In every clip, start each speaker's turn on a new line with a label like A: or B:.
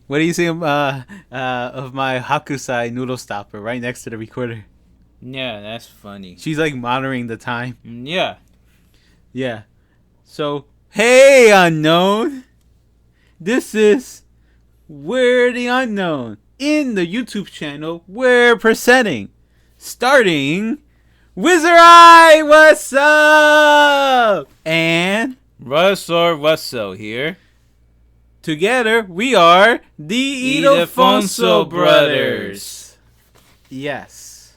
A: What do you think of my Hakusai noodle stopper right next to the recorder?
B: Yeah, that's funny.
A: She's like monitoring the time.
B: Yeah.
A: Yeah. So, hey, unknown. This is We're the Unknown. In the YouTube channel, we're presenting, starting, Wizard Eye, what's up? And
B: Russell here.
A: together we are the Ildefonso Brothers. Yes.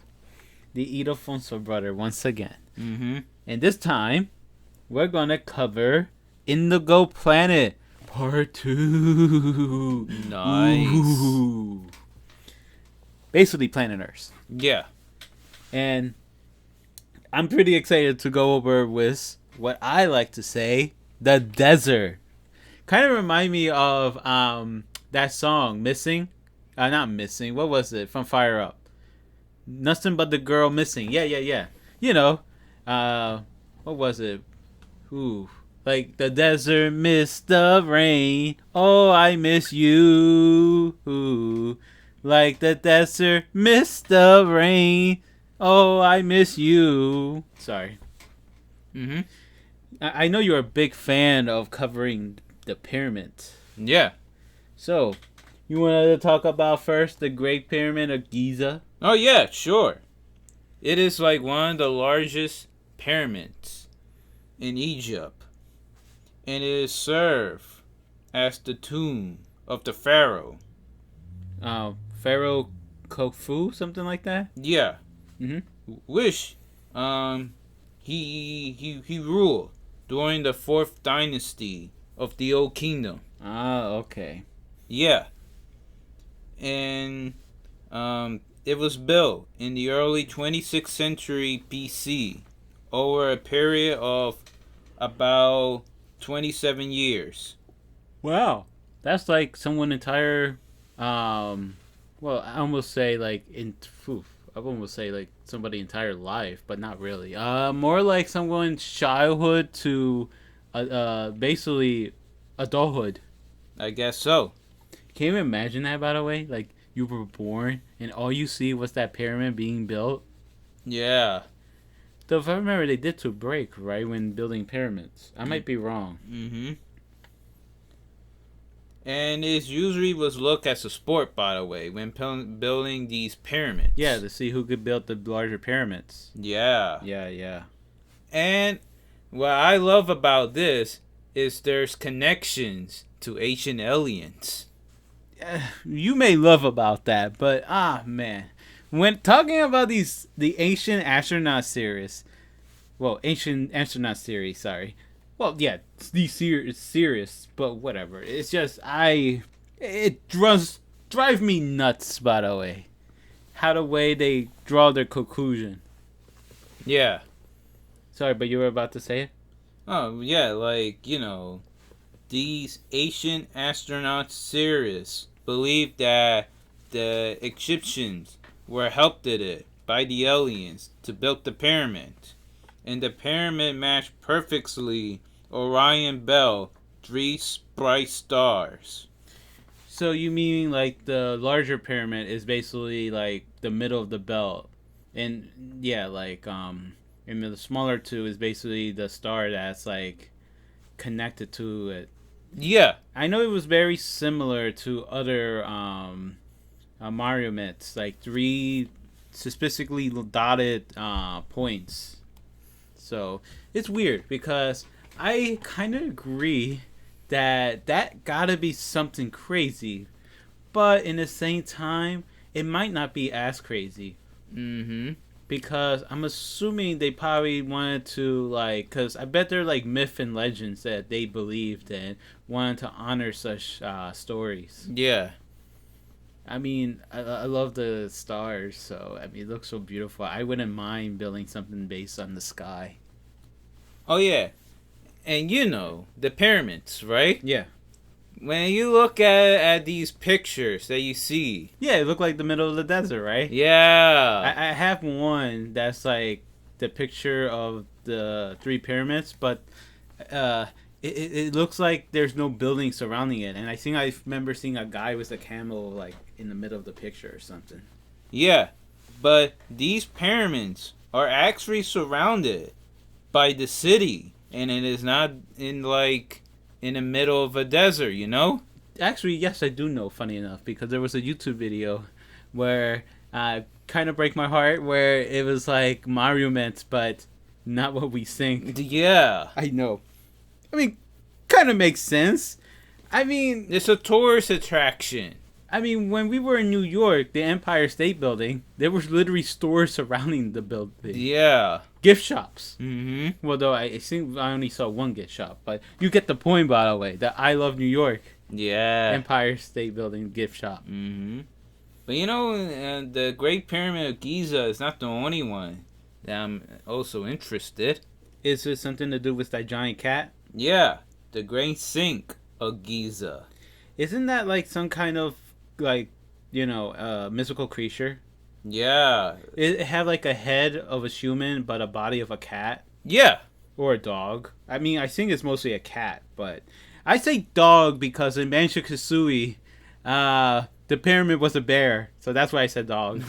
A: The Ildefonso brother once again.
B: Mm-hmm.
A: And this time, we're gonna cover Indigo Planet Part 2.
B: Nice.
A: Ooh. Basically Planet Earth.
B: Yeah.
A: And I'm pretty excited to go over with what I like to say, the desert. Kind of remind me of that song, Missing. Not Missing. What was it? From Fire Up. Nothing but the girl missing. Yeah. You know, what was it? Ooh. Like the desert mist of rain. Oh, I miss you. Ooh. Like the desert mist of rain. Oh, I miss you. Sorry.
B: Mm-hmm.
A: I know you're a big fan of covering the pyramids.
B: Yeah.
A: So, you wanted to talk about first the Great Pyramid of Giza?
B: Oh, yeah, sure. It is like one of the largest pyramids in Egypt. And it is served as the tomb of the pharaoh.
A: Pharaoh Khufu, something like that?
B: Yeah.
A: Mm-hmm.
B: Which he ruled during the 4th dynasty of the Old Kingdom.
A: Ah, okay.
B: Yeah. And it was built in the early 26th century BC over a period of about 27 years.
A: Wow. That's like someone entire, well, I almost say like, I almost say like somebody entire life, but not really. More like someone's childhood to, basically adulthood.
B: I guess so.
A: Can you imagine that, by the way? Like, you were born and all you see was that pyramid being built.
B: Yeah.
A: Though, if I remember, they did to break, right, when building pyramids. I might be wrong.
B: Mm-hmm. And it usually was looked as a sport, by the way, when building these pyramids.
A: Yeah, to see who could build the larger pyramids.
B: Yeah.
A: Yeah.
B: And what I love about this is there's connections to ancient aliens.
A: You may love about that, but man, when talking about the ancient astronaut series, sorry. Well, yeah, the series, but whatever. It's just it drive me nuts. By the way, how the way they draw their conclusion.
B: Yeah.
A: Sorry, but you were about to say it.
B: Oh, yeah, like, these ancient astronaut series believe that the Egyptians were helped at it by the aliens to build the pyramid. And the pyramid matched perfectly Orion Belt, 3 bright stars.
A: So you mean like the larger pyramid is basically like the middle of the belt, and yeah, like and the smaller two is basically the star that's like connected to it.
B: Yeah.
A: I know it was very similar to other Mario myths, like 3 specifically dotted points. So it's weird because I kind of agree that gotta be something crazy, but in the same time, it might not be as crazy.
B: Mm-hmm.
A: Because I'm assuming they probably wanted to, like, because I bet they're like myth and legends that they believed and wanted to honor such stories.
B: Yeah.
A: I mean, I love the stars, so I mean, it looks so beautiful. I wouldn't mind building something based on the sky.
B: Oh, yeah. And the pyramids, right?
A: Yeah.
B: When you look at these pictures that you see.
A: Yeah, it looked like the middle of the desert, right?
B: Yeah.
A: I have one that's like the picture of the 3 pyramids, but it looks like there's no building surrounding it, and I think I remember seeing a guy with a camel like in the middle of the picture or something.
B: Yeah, but these pyramids are actually surrounded by the city, and it is not in in the middle of a desert, you know?
A: Actually, yes, I do know. Funny enough, because there was a YouTube video where kind of break my heart, where it was like monuments, but not what we think.
B: Yeah.
A: I know. I mean, kind of makes sense. I mean,
B: It's a tourist attraction.
A: when we were in New York, the Empire State Building, there was literally stores surrounding the building.
B: Yeah.
A: Gift shops.
B: Mm-hmm.
A: Well, though I think I only saw one gift shop, but you get the point, by the way. That I Love New York
B: Yeah.
A: Empire State Building gift shop.
B: Mm-hmm. But you know, the Great Pyramid of Giza is not the only one that I'm also interested.
A: Is it something to do with that giant cat?
B: Yeah, the Great Sphinx of Giza.
A: Isn't that like some kind of like mythical creature?
B: Yeah.
A: It have like a head of a human, but a body of a cat
B: Yeah.
A: or a dog. I mean, I think it's mostly a cat, but I say dog because in Banjo Kazooie, the pyramid was a bear, so that's why I said dog.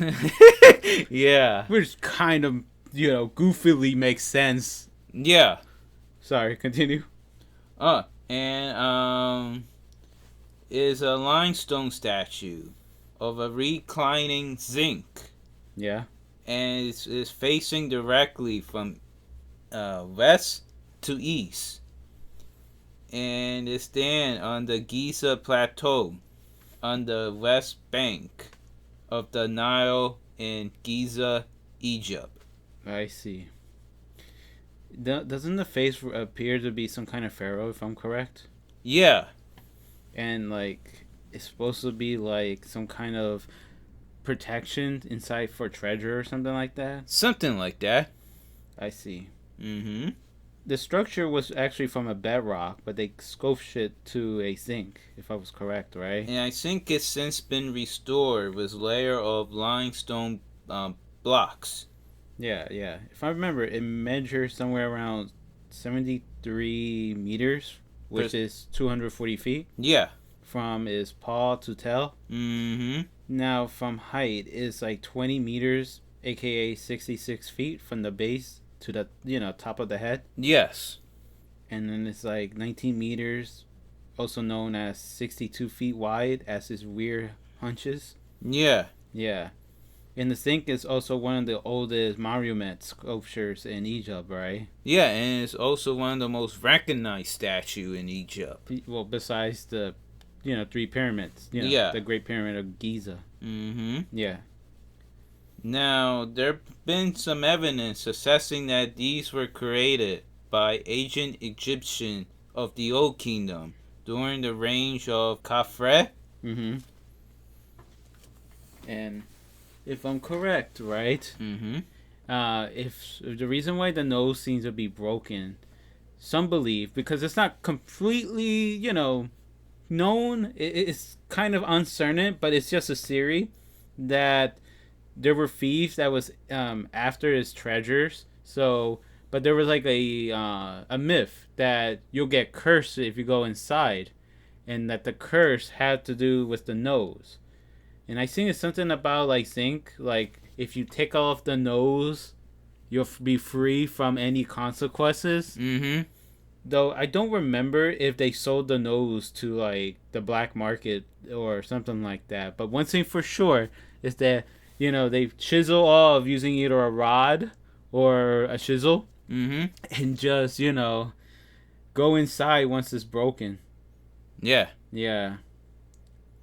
B: Yeah.
A: Which kind of goofily makes sense.
B: Yeah.
A: Sorry, continue.
B: And is a limestone statue of a reclining zinc,
A: Yeah.
B: and it's facing directly from west to east, and it stands on the Giza Plateau on the west bank of the Nile in Giza, Egypt.
A: I see. Doesn't the face appear to be some kind of pharaoh, if I'm correct?
B: Yeah.
A: And like it's supposed to be like some kind of protection inside for treasure or something like that.
B: Something like that.
A: I see.
B: Mm-hmm.
A: The structure was actually from a bedrock, but they sculpted it to a zinc, if I was correct, right?
B: And I think it's since been restored with layer of limestone blocks.
A: Yeah. If I remember, it measures somewhere around 73 meters, which is 240 feet.
B: Yeah.
A: From its paw to tail.
B: Mm-hmm.
A: Now, from height, is like 20 meters, aka 66 feet from the base to the top of the head.
B: Yes.
A: And then it's like 19 meters, also known as 62 feet wide, as its rear hunches.
B: Yeah.
A: Yeah. And the zinc is also one of the oldest monument sculptures in Egypt, right?
B: Yeah, and it's also one of the most recognized statues in Egypt.
A: Well, besides the, 3 pyramids.
B: Yeah.
A: The Great Pyramid of Giza.
B: Mm-hmm.
A: Yeah.
B: Now, there have been some evidence assessing that these were created by ancient Egyptians of the Old Kingdom during the reign of Khafre.
A: Mm-hmm. And if I'm correct, right?
B: Mm-hmm.
A: If the reason why the nose seems to be broken, some believe because it's not completely, known. It's kind of uncertain, but it's just a theory that there were thieves that was after his treasures. So, but there was like a myth that you'll get cursed if you go inside, and that the curse had to do with the nose. And I think it's something about like zinc, like if you take off the nose, you'll be free from any consequences.
B: Mm-hmm.
A: Though I don't remember if they sold the nose to like the black market or something like that. But one thing for sure is that they chisel off using either a rod or a chisel,
B: Mm-hmm.
A: and just go inside once it's broken.
B: Yeah.
A: Yeah,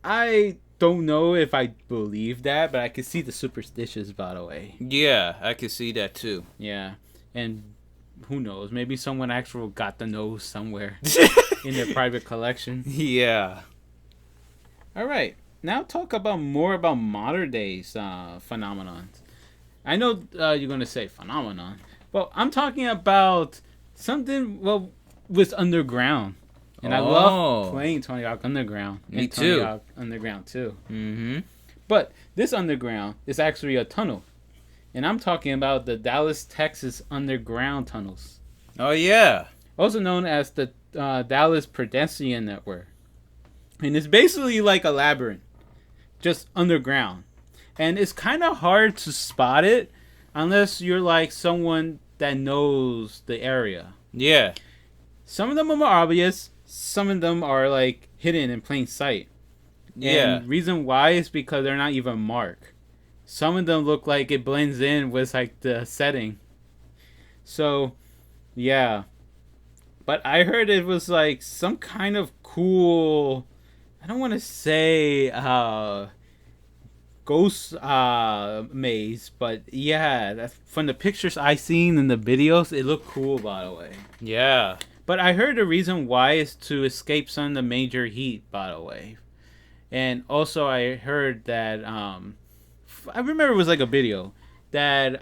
A: I don't know if I believe that, but I can see the superstitious, by the way.
B: Yeah, I can see that too.
A: Yeah, and who knows? Maybe someone actually got the nose somewhere in their private collection.
B: Yeah.
A: All right, now talk about more about modern days phenomenon. I know you're gonna say phenomenon, but I'm talking about something with underground. And I love playing Tony Hawk Underground.
B: Me
A: and
B: too.
A: Tony Hawk Underground too.
B: Mm-hmm.
A: But this underground is actually a tunnel. And I'm talking about the Dallas, Texas underground tunnels.
B: Oh, yeah.
A: also known as the Dallas Pedestrian Network. And it's basically like a labyrinth, just underground. And it's kind of hard to spot it unless you're like someone that knows the area.
B: Yeah.
A: Some of them are obvious, some of them are like hidden in plain sight.
B: Yeah.
A: And reason why is because they're not even marked. Some of them look like it blends in with like the setting. So, yeah. But I heard it was like some kind of cool, I don't want to say ghost maze, but yeah, from the pictures I seen in the videos, it looked cool, by the way.
B: Yeah.
A: But I heard the reason why is to escape some of the major heat, by the way. And also I heard that I remember it was like a video that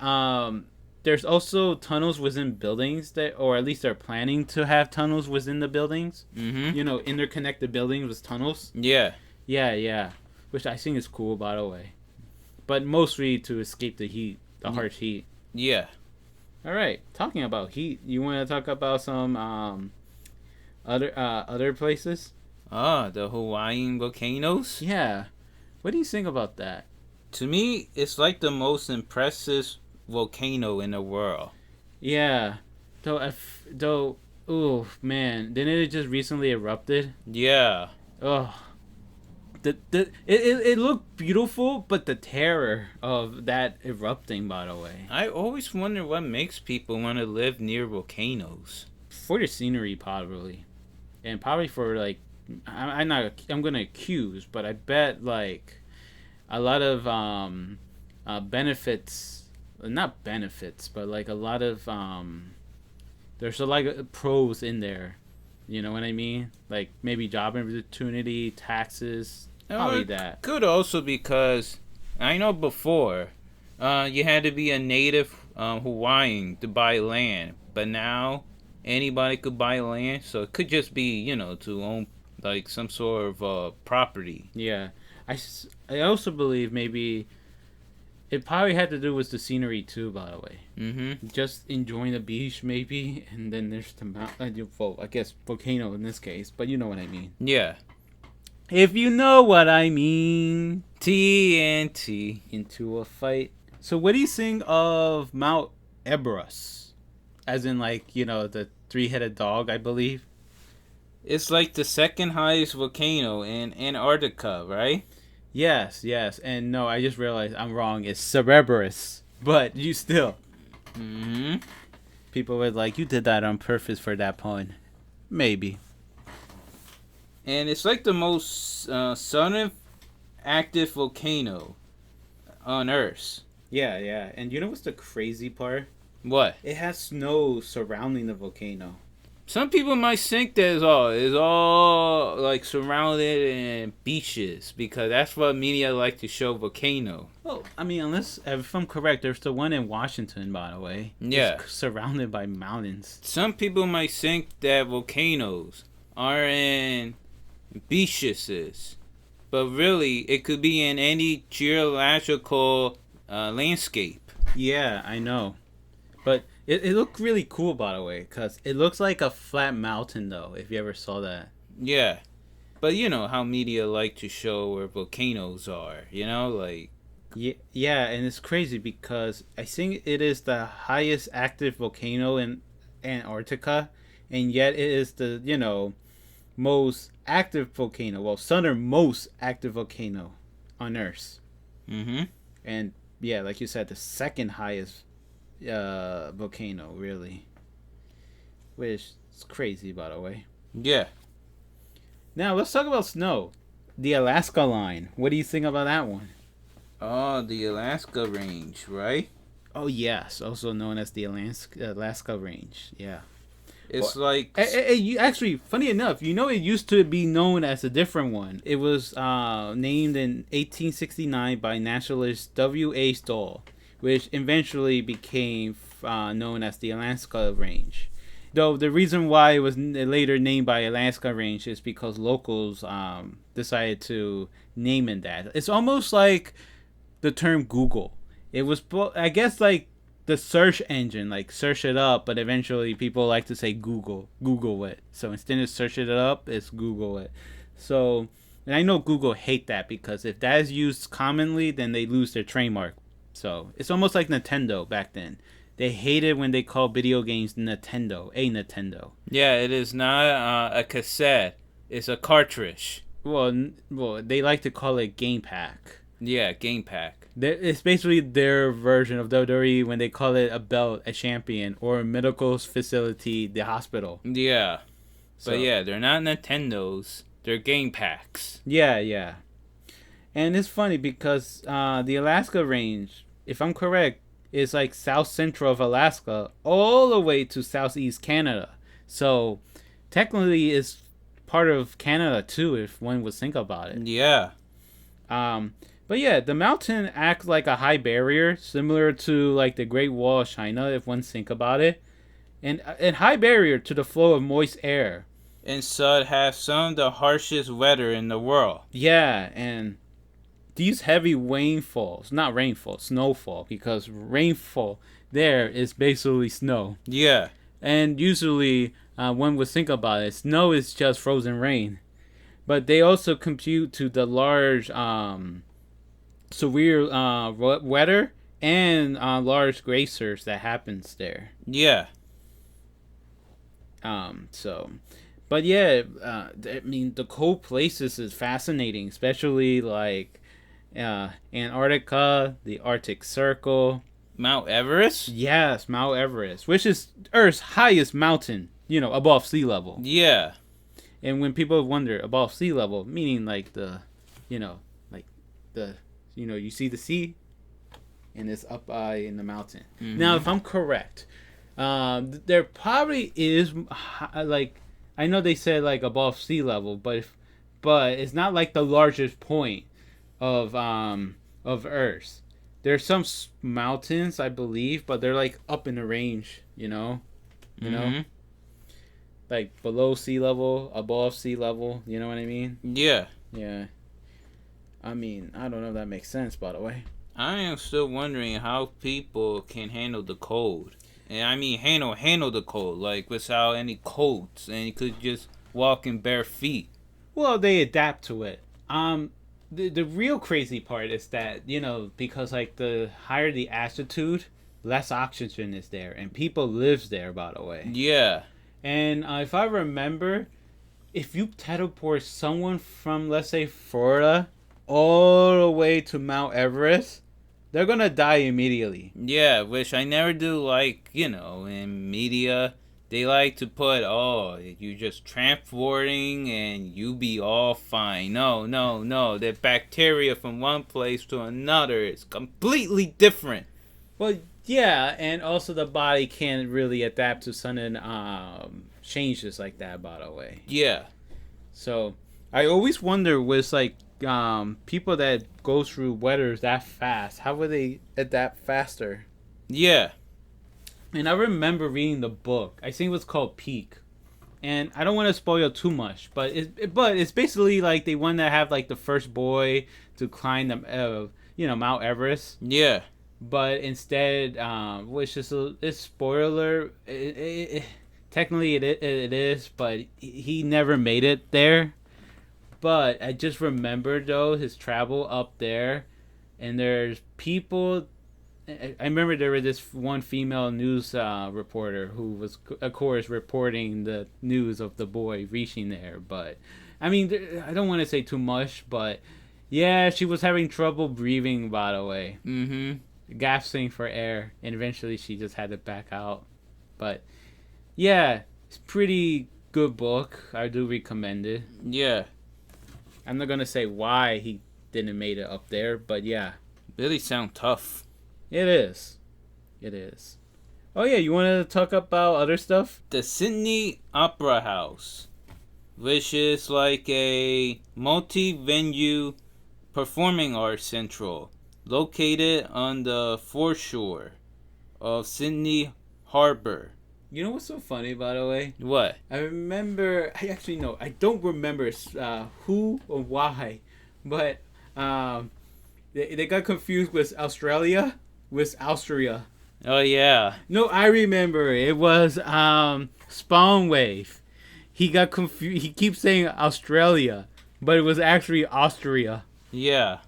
A: there's also tunnels within buildings that, or at least they're planning to have tunnels within the buildings.
B: Mm-hmm.
A: You know, interconnected buildings with tunnels.
B: Yeah.
A: Yeah. Which I think is cool, by the way. But mostly to escape the heat, the harsh heat.
B: Yeah.
A: All right, talking about heat, you want to talk about some other places?
B: The Hawaiian volcanoes?
A: Yeah. What do you think about that?
B: To me, it's like the most impressive volcano in the world.
A: Yeah. Oh man, didn't it just recently erupted?
B: Yeah.
A: Oh. It looked beautiful, but the terror of that erupting, by the way.
B: I always wonder what makes people want to live near volcanoes.
A: For the scenery, probably. And probably for, like, I'm gonna accuse, but I bet, like, a lot of benefits, not benefits, but like a lot of there's a lot of pros in there. You know what I mean? Like maybe job opportunity, taxes, probably that.
B: Could also because I know before you had to be a native Hawaiian to buy land, but now anybody could buy land, so it could just be to own like some sort of property.
A: Yeah, I also believe maybe it probably had to do with the scenery too, by the way.
B: Mm-hmm.
A: Just enjoying the beach maybe, and then there's the mountain, I guess volcano in this case, but you know what I mean.
B: Yeah.
A: If you know what I mean.
B: TNT.
A: Into a fight. So what do you think of Mount Erebus? As in like, the three-headed dog, I believe.
B: It's like the second highest volcano in Antarctica, right?
A: Yes. And no, I just realized I'm wrong. It's Cerberus. But you still.
B: Mm-hmm.
A: People were like, you did that on purpose for that point. Maybe.
B: And it's like the most southern active volcano on Earth.
A: Yeah. And you know what's the crazy part?
B: What?
A: It has snow surrounding the volcano.
B: Some people might think that it's all like surrounded in beaches because that's what media like to show volcano.
A: Well, I mean, unless if I'm correct, there's the one in Washington, by the way.
B: Yeah,
A: it's surrounded by mountains.
B: Some people might think that volcanoes are in beaches, but really it could be in any geological landscape.
A: Yeah, I know, but it looked really cool, by the way, because it looks like a flat mountain, though, if you ever saw that.
B: Yeah, but you know how media like to show where volcanoes are, like.
A: Yeah, and it's crazy because I think it is the highest active volcano in Antarctica, and yet it is the, most active volcano, well, southernmost active volcano on Earth.
B: Mm-hmm.
A: And, yeah, like you said, the second highest volcano, really, which is crazy, by the way.
B: Yeah.
A: Now let's talk about snow. The Alaska line. What do you think about that one?
B: Oh, the Alaska Range, right?
A: Oh yes, also known as the Alaska Range. Yeah.
B: It's like
A: actually, funny enough, it used to be known as a different one. It was named in 1869 by naturalist W.A. Stoll, which eventually became known as the Alaska Range. Though the reason why it was later named by Alaska Range is because locals decided to name it that. It's almost like the term Google. It was, I guess, like the search engine, like search it up, but eventually people like to say Google it. So instead of search it up, it's Google it. So, and I know Google hate that because if that is used commonly, then they lose their trademark. So it's almost like Nintendo back then. They hated when they called video games Nintendo, a Nintendo.
B: Yeah, it is not a cassette. It's a cartridge.
A: Well, they like to call it Game Pack.
B: Yeah, Game Pack.
A: It's basically their version of WWE when they call it a belt, a champion, or a medical facility, the hospital.
B: Yeah. But yeah, they're not Nintendos. They're Game Packs.
A: Yeah. And it's funny because the Alaska range, if I'm correct, is like south central of Alaska all the way to southeast Canada. So technically it's part of Canada too, if one would think about it.
B: Yeah.
A: But yeah, the mountain acts like a high barrier, similar to like the Great Wall of China, if one think about it. And high barrier to the flow of moist air.
B: And so it has some of the harshest weather in the world.
A: Yeah, and these heavy snowfall, because rainfall there is basically snow.
B: Yeah.
A: And usually, one would think about it, snow is just frozen rain. But they also compute to the large, severe weather and large glaciers that happens there.
B: Yeah.
A: But yeah, I mean, the cold places is fascinating, especially like Antarctica, the Arctic Circle.
B: Mount Everest?
A: Yes, Mount Everest, which is Earth's highest mountain, above sea level.
B: Yeah.
A: And when people wonder above sea level, meaning like you see the sea and it's up in the mountain. Mm-hmm. Now, if I'm correct, there probably is like, I know they said like above sea level, but it's not like the largest point of Earth. There's some mountains, I believe, but they're like up in the range,
B: Mm-hmm.
A: like below sea level, above sea level. You know what I mean?
B: Yeah.
A: Yeah. I mean, I don't know if that makes sense, by the way.
B: I am still wondering how people can handle the cold. And I mean handle the cold, like without any coats, and you could just walk in bare feet.
A: Well, they adapt to it. The real crazy part is that, because like the higher the altitude, less oxygen is there, and people lives there, by the way.
B: Yeah.
A: And if I remember, if you teleport someone from, let's say, Florida all the way to Mount Everest, they're gonna die immediately.
B: Yeah, which I never do like, in media. They like to put, you just transporting and you be all fine. No. The bacteria from one place to another is completely different.
A: Well, yeah, and also the body can't really adapt to sudden changes like that, by the way.
B: Yeah.
A: So, I always wonder with, like, people that go through weather that fast, how would they adapt faster?
B: Yeah.
A: And I remember reading the book. I think it was called Peak. And I don't want to spoil too much, but it's basically like they want to have like the first boy to climb the Mount Everest.
B: Yeah.
A: But instead, which is a spoiler. Technically, it is, but he never made it there. But I just remember though his travel up there, and there's people. I remember there was this one female news reporter who was, of course, reporting the news of the boy reaching there. But, I mean, I don't want to say too much, but, yeah, she was having trouble breathing, by the way.
B: Mm-hmm.
A: Gasping for air, and eventually she just had to back out. But, yeah, it's a pretty good book. I do recommend it.
B: Yeah.
A: I'm not going to say why he didn't make it up there, but, yeah.
B: Really sound tough.
A: It is. Oh yeah, you want to talk about other stuff?
B: The Sydney Opera House, which is like a multi-venue performing arts central, located on the foreshore of Sydney Harbor.
A: You know what's so funny, by the way?
B: What?
A: I don't remember who or why, but they got confused with Australia with Austria.
B: Oh yeah.
A: No, I remember. It was Spawn Wave. He got confused. He keeps saying Australia, but it was actually Austria.
B: Yeah.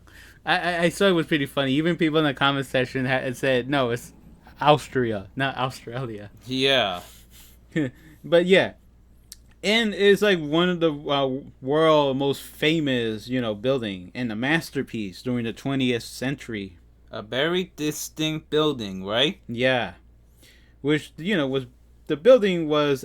A: I saw it was pretty funny. Even people in the comment section had said, no, it's Austria, not Australia.
B: Yeah.
A: But yeah. And it's like one of the world most famous, building and a masterpiece during the 20th century.
B: A very distinct building, right?
A: Yeah. Which, was the building was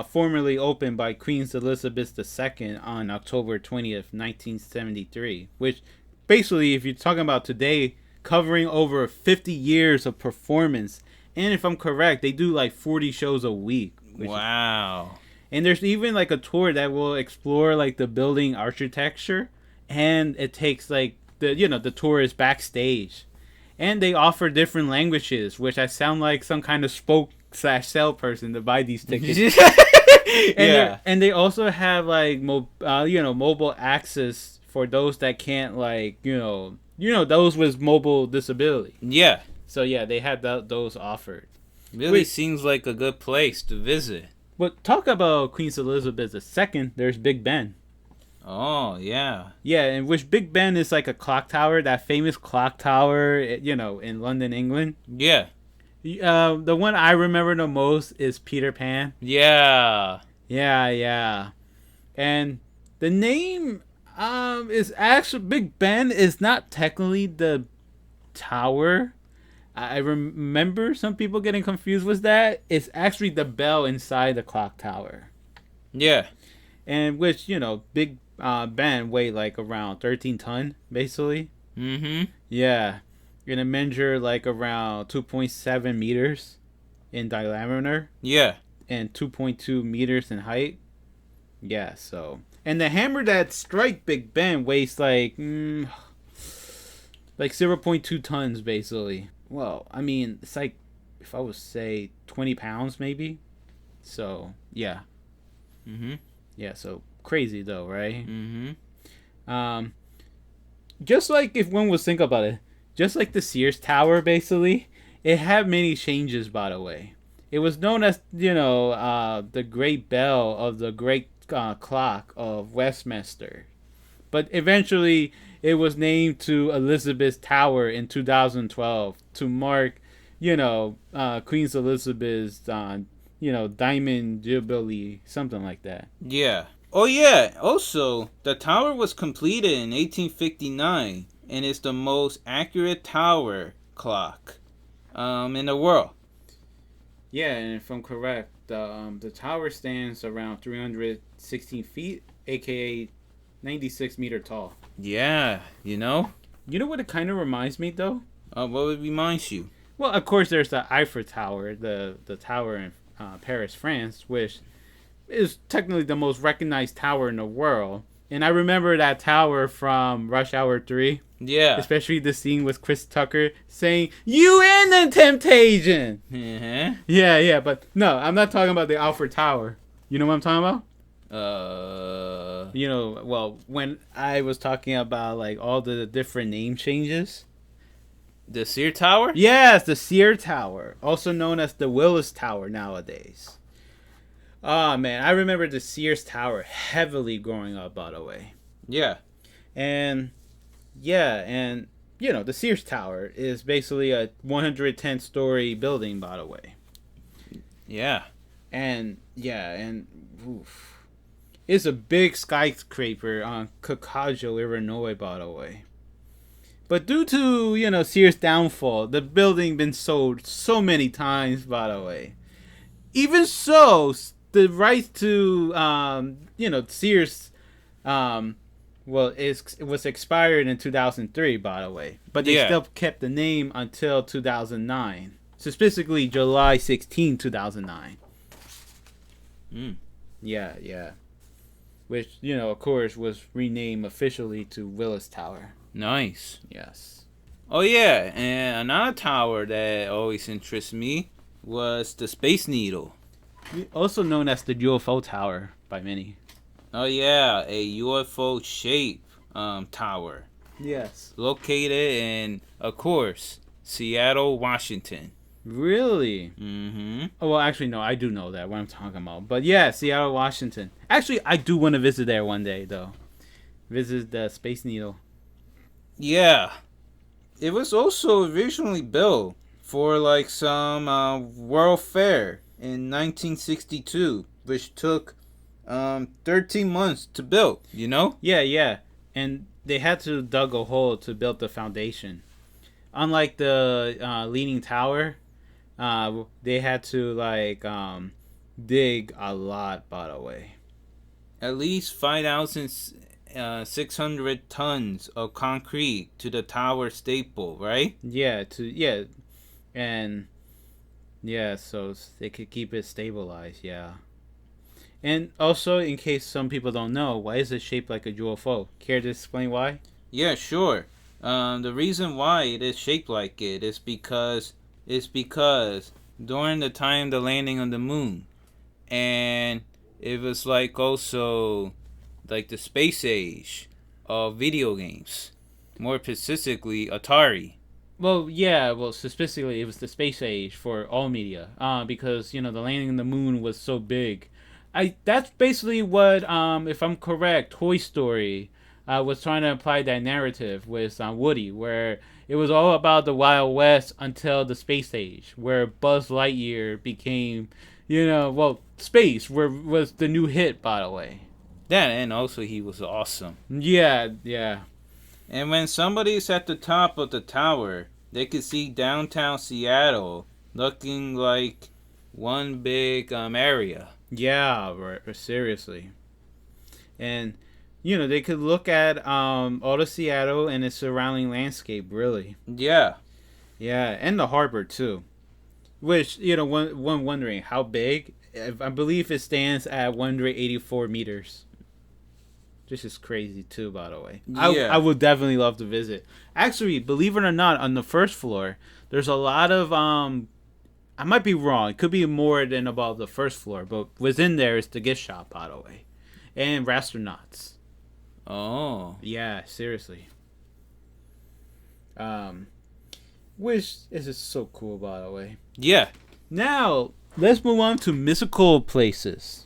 A: formerly opened by Queen Elizabeth II on October 20th, 1973. Which basically, if you're talking about today, covering over 50 years of performance. And if I'm correct, they do like 40 shows a week.
B: Wow.
A: And there's even like a tour that will explore like the building architecture, and it takes like the tour is backstage, and they offer different languages, which I sound like some kind of spoke/sell person to buy these tickets. And they also have like mobile access for those that can't like those with mobile disability.
B: Yeah.
A: So yeah, they had those offered.
B: Really seems like a good place to visit.
A: But talk about Queen Elizabeth II. There's Big Ben.
B: Oh yeah.
A: Yeah, in which Big Ben is like a clock tower, that famous clock tower, in London, England.
B: Yeah.
A: The one I remember the most is Peter Pan.
B: Yeah.
A: Yeah. And the name is actually Big Ben is not technically the tower. I remember some people getting confused with that. It's actually the bell inside the clock tower.
B: Yeah.
A: And which, Big Ben weighed like around 13 ton, basically.
B: Mm-hmm.
A: Yeah. And it measured like around 2.7 meters in diameter.
B: Yeah.
A: And 2.2 meters in height. Yeah, so. And the hammer that strike Big Ben weighs like 0.2 tons, basically. Well, I mean, it's like, if I would say 20 pounds, maybe. So, yeah.
B: Mm-hmm.
A: Yeah, so crazy, though, right?
B: Mm-hmm.
A: Just like, if one would think about it, just like the Sears Tower, basically, it had many changes, by the way. It was known as, the Great Bell of the Great Clock of Westminster. But eventually, it was named to Elizabeth Tower in 2012 to mark, Queen Elizabeth's, Diamond Jubilee, something like that.
B: Yeah. Oh yeah. Also, the tower was completed in 1859 and is the most accurate tower clock in the world.
A: Yeah, and if I'm correct, the tower stands around 316 feet, aka 96 meter tall.
B: Yeah,
A: You know what it kind of reminds me, though?
B: what would reminds you?
A: Well, of course, there's the Eiffel Tower, the tower in Paris, France, which is technically the most recognized tower in the world. And I remember that tower from Rush Hour 3.
B: Yeah.
A: Especially the scene with Chris Tucker saying, "You in the Temptation!"
B: Uh-huh.
A: Yeah, but no, I'm not talking about the Eiffel Tower. You know what I'm talking about? Well, when I was talking about like all the different name changes.
B: The Sears Tower?
A: Yes, the Sears Tower, also known as the Willis Tower nowadays. Oh man, I remember the Sears Tower heavily growing up, by the way.
B: Yeah.
A: And the Sears Tower is basically a 110-story building, by the way.
B: Yeah.
A: And oof. It's a big skyscraper on Chupacabra, Illinois, by the way. But due to, Sears' downfall, the building been sold so many times, by the way. Even so, the rights to, Sears, it was expired in 2003, by the way. But they still kept the name until 2009. Specifically, July 16, 2009. Yeah. Which, of course, was renamed officially to Willis Tower.
B: Nice.
A: Yes.
B: Oh yeah, and another tower that always interests me was the Space Needle.
A: Also known as the UFO Tower by many.
B: Oh yeah, a UFO shaped tower.
A: Yes.
B: Located in, of course, Seattle, Washington.
A: Really?
B: Mm-hmm.
A: Oh, well, actually, no, I do know that, what I'm talking about. But yeah, Seattle, Washington. Actually, I do want to visit there one day, though. Visit the Space Needle.
B: Yeah. It was also originally built for like some World Fair in 1962, which took 13 months to build, you know?
A: Yeah, yeah. And they had to dug a hole to build the foundation. Unlike the Leaning Tower, they had to, like, dig a lot, by the way.
B: At least 5,600 tons of concrete to the tower staple, right?
A: Yeah, and yeah, so they could keep it stabilized, yeah. And also, in case some people don't know, why is it shaped like a UFO? Care to explain why?
B: Yeah, sure. The reason why it is shaped like it is because during the time the landing on the moon, and it was like also like the space age of video games, more specifically Atari.
A: Well, yeah, well, specifically, it was the space age for all media, because the landing on the moon was so big. That's basically what, if I'm correct, Toy Story was trying to apply that narrative with Woody, where it was all about the Wild West until the space age, where Buzz Lightyear became, space where was the new hit, by the way.
B: That, and also he was awesome.
A: Yeah, yeah.
B: And when somebody's at the top of the tower, they could see downtown Seattle looking like one big area.
A: Yeah, right, seriously. And they could look at all of Seattle and its surrounding landscape, really.
B: Yeah.
A: Yeah, and the harbor too. Which, one wondering how big. I believe it stands at 184 meters. This is crazy too, by the way.
B: Yeah.
A: I would definitely love to visit. Actually, believe it or not, on the first floor, there's a lot of I might be wrong. It could be more than about the first floor, but within there is the gift shop, by the way, and rastronauts.
B: Oh.
A: Yeah, seriously. Which is just so cool, by the way.
B: Yeah.
A: Now let's move on to mystical places.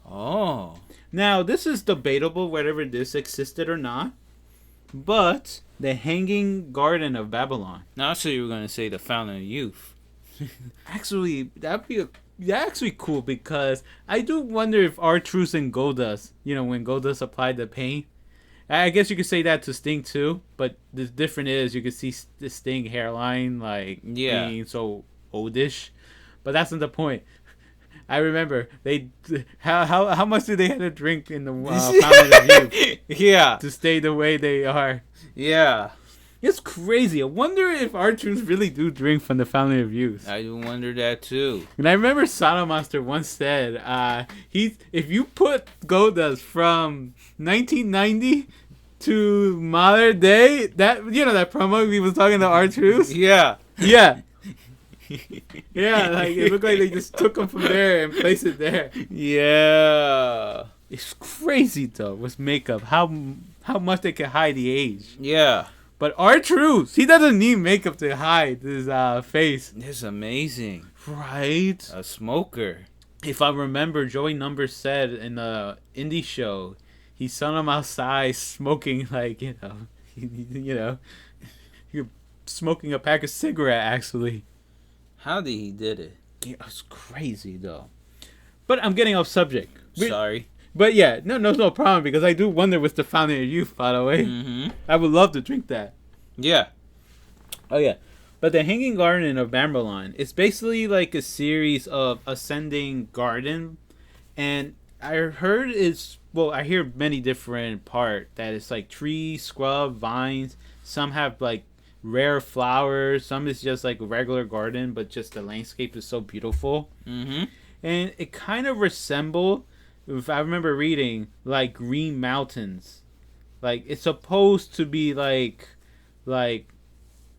B: Oh.
A: Now this is debatable whether this existed or not, but the Hanging Garden of Babylon.
B: Now I thought you were gonna say the Fountain of Youth.
A: Actually, that'd be actually cool, because I do wonder if R-Truth and Goldust, when Goldust applied the paint, I guess you could say that to Sting too, but the difference is you could see the Sting hairline being so oldish, but that's not the point. I remember how much did they have to drink in the Fountain of Youth?
B: Yeah.
A: To stay the way they are.
B: Yeah.
A: It's crazy. I wonder if R-Truth really do drink from the Fountain of Youth.
B: I do wonder that too.
A: And I remember Sono Monster once said, if you put Goldust from 1990 to modern day, that promo he was talking to R-Truth.
B: Yeah.
A: Yeah. Yeah, like it looked like they just took him from there and placed it there.
B: Yeah.
A: It's crazy though with makeup how much they can hide the age.
B: Yeah.
A: But R-Truth, he doesn't need makeup to hide his face.
B: It's amazing.
A: Right?
B: A smoker.
A: If I remember, Joey Numbers said in the indie show, he saw him outside smoking, he smoking a pack of cigarette, actually.
B: How did he did it?
A: Yeah, it was crazy, though. But I'm getting off subject.
B: Sorry.
A: But yeah, no problem, because I do wonder with the Fountain of Youth, by the way.
B: Mm-hmm.
A: I would love to drink that.
B: Yeah.
A: Oh, yeah. But the Hanging Garden of Babylon, it's basically like a series of ascending garden. And I heard I hear many different parts, that it's like trees, scrub, vines. Some have like rare flowers. Some is just like a regular garden, but just the landscape is so beautiful.
B: Mm-hmm.
A: And it kind of resembled, if I remember reading, like Green Mountains. Like it's supposed to be like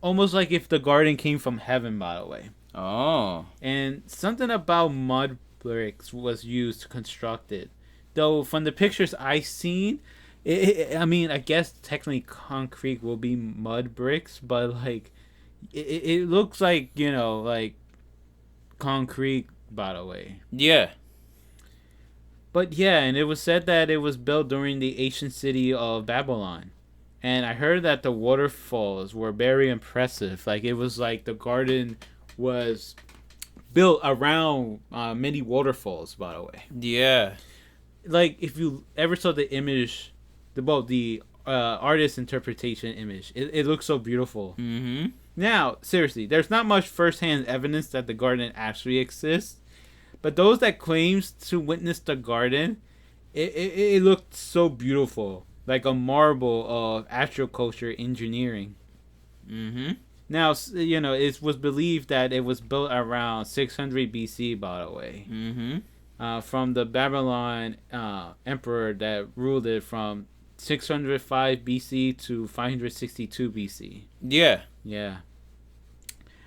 A: almost like if the garden came from heaven, by the way.
B: Oh.
A: And something about mud bricks was used to construct it. Though from the pictures I seen, I guess technically concrete will be mud bricks, but like it looks like concrete, by the way.
B: Yeah.
A: But yeah, and it was said that it was built during the ancient city of Babylon. And I heard that the waterfalls were very impressive. Like, it was like the garden was built around many waterfalls, by the way.
B: Yeah.
A: Like, if you ever saw the image, the artist interpretation image, it looks so beautiful.
B: Mm-hmm.
A: Now, seriously, there's not much first-hand evidence that the garden actually exists. But those that claims to witness the garden, it looked so beautiful. Like a marvel of astroculture engineering.
B: Mm-hmm.
A: Now, it was believed that it was built around 600 BC, by the way.
B: Mm-hmm.
A: From the Babylon emperor that ruled it from 605 BC to 562 BC.
B: Yeah.
A: Yeah.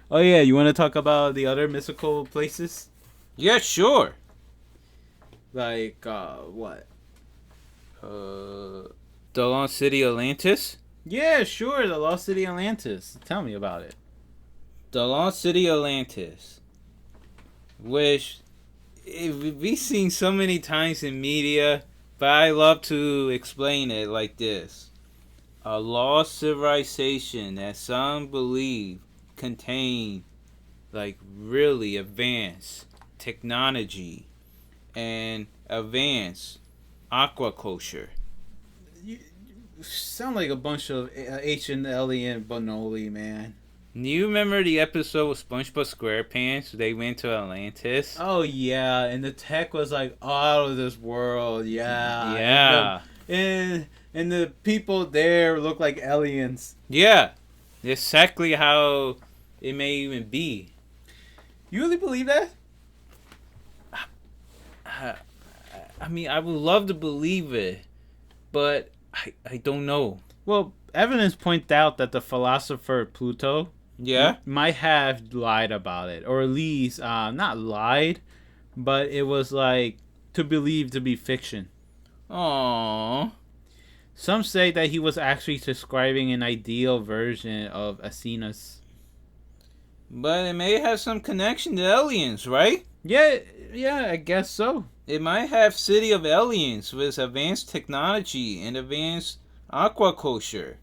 A: Oh, yeah, you want to talk about the other mystical places?
B: Yeah, sure.
A: Like, what?
B: The Lost City of Atlantis?
A: Yeah, sure, the Lost City of Atlantis. Tell me about it.
B: The Lost City of Atlantis. Which we've seen so many times in media, but I love to explain it like this. A lost civilization that some believe contain like really advanced technology and advanced aquaculture.
A: You sound like a bunch of ancient alien banoli, man.
B: Do you remember the episode with SpongeBob SquarePants? They went to Atlantis.
A: Oh yeah, and the tech was like out of this world. Yeah.
B: Yeah.
A: And the people there look like aliens.
B: Yeah. Exactly how it may even be.
A: You really believe that?
B: I mean, I would love to believe it, but I don't know.
A: Well, evidence points out that the philosopher Pluto might have lied about it, or at least not lied, but it was like to believe to be fiction.
B: Aww.
A: Some say that he was actually describing an ideal version of Aeneas.
B: But it may have some connection to aliens, right?
A: Yeah, I guess so.
B: It might have city of aliens with advanced technology and advanced aquaculture.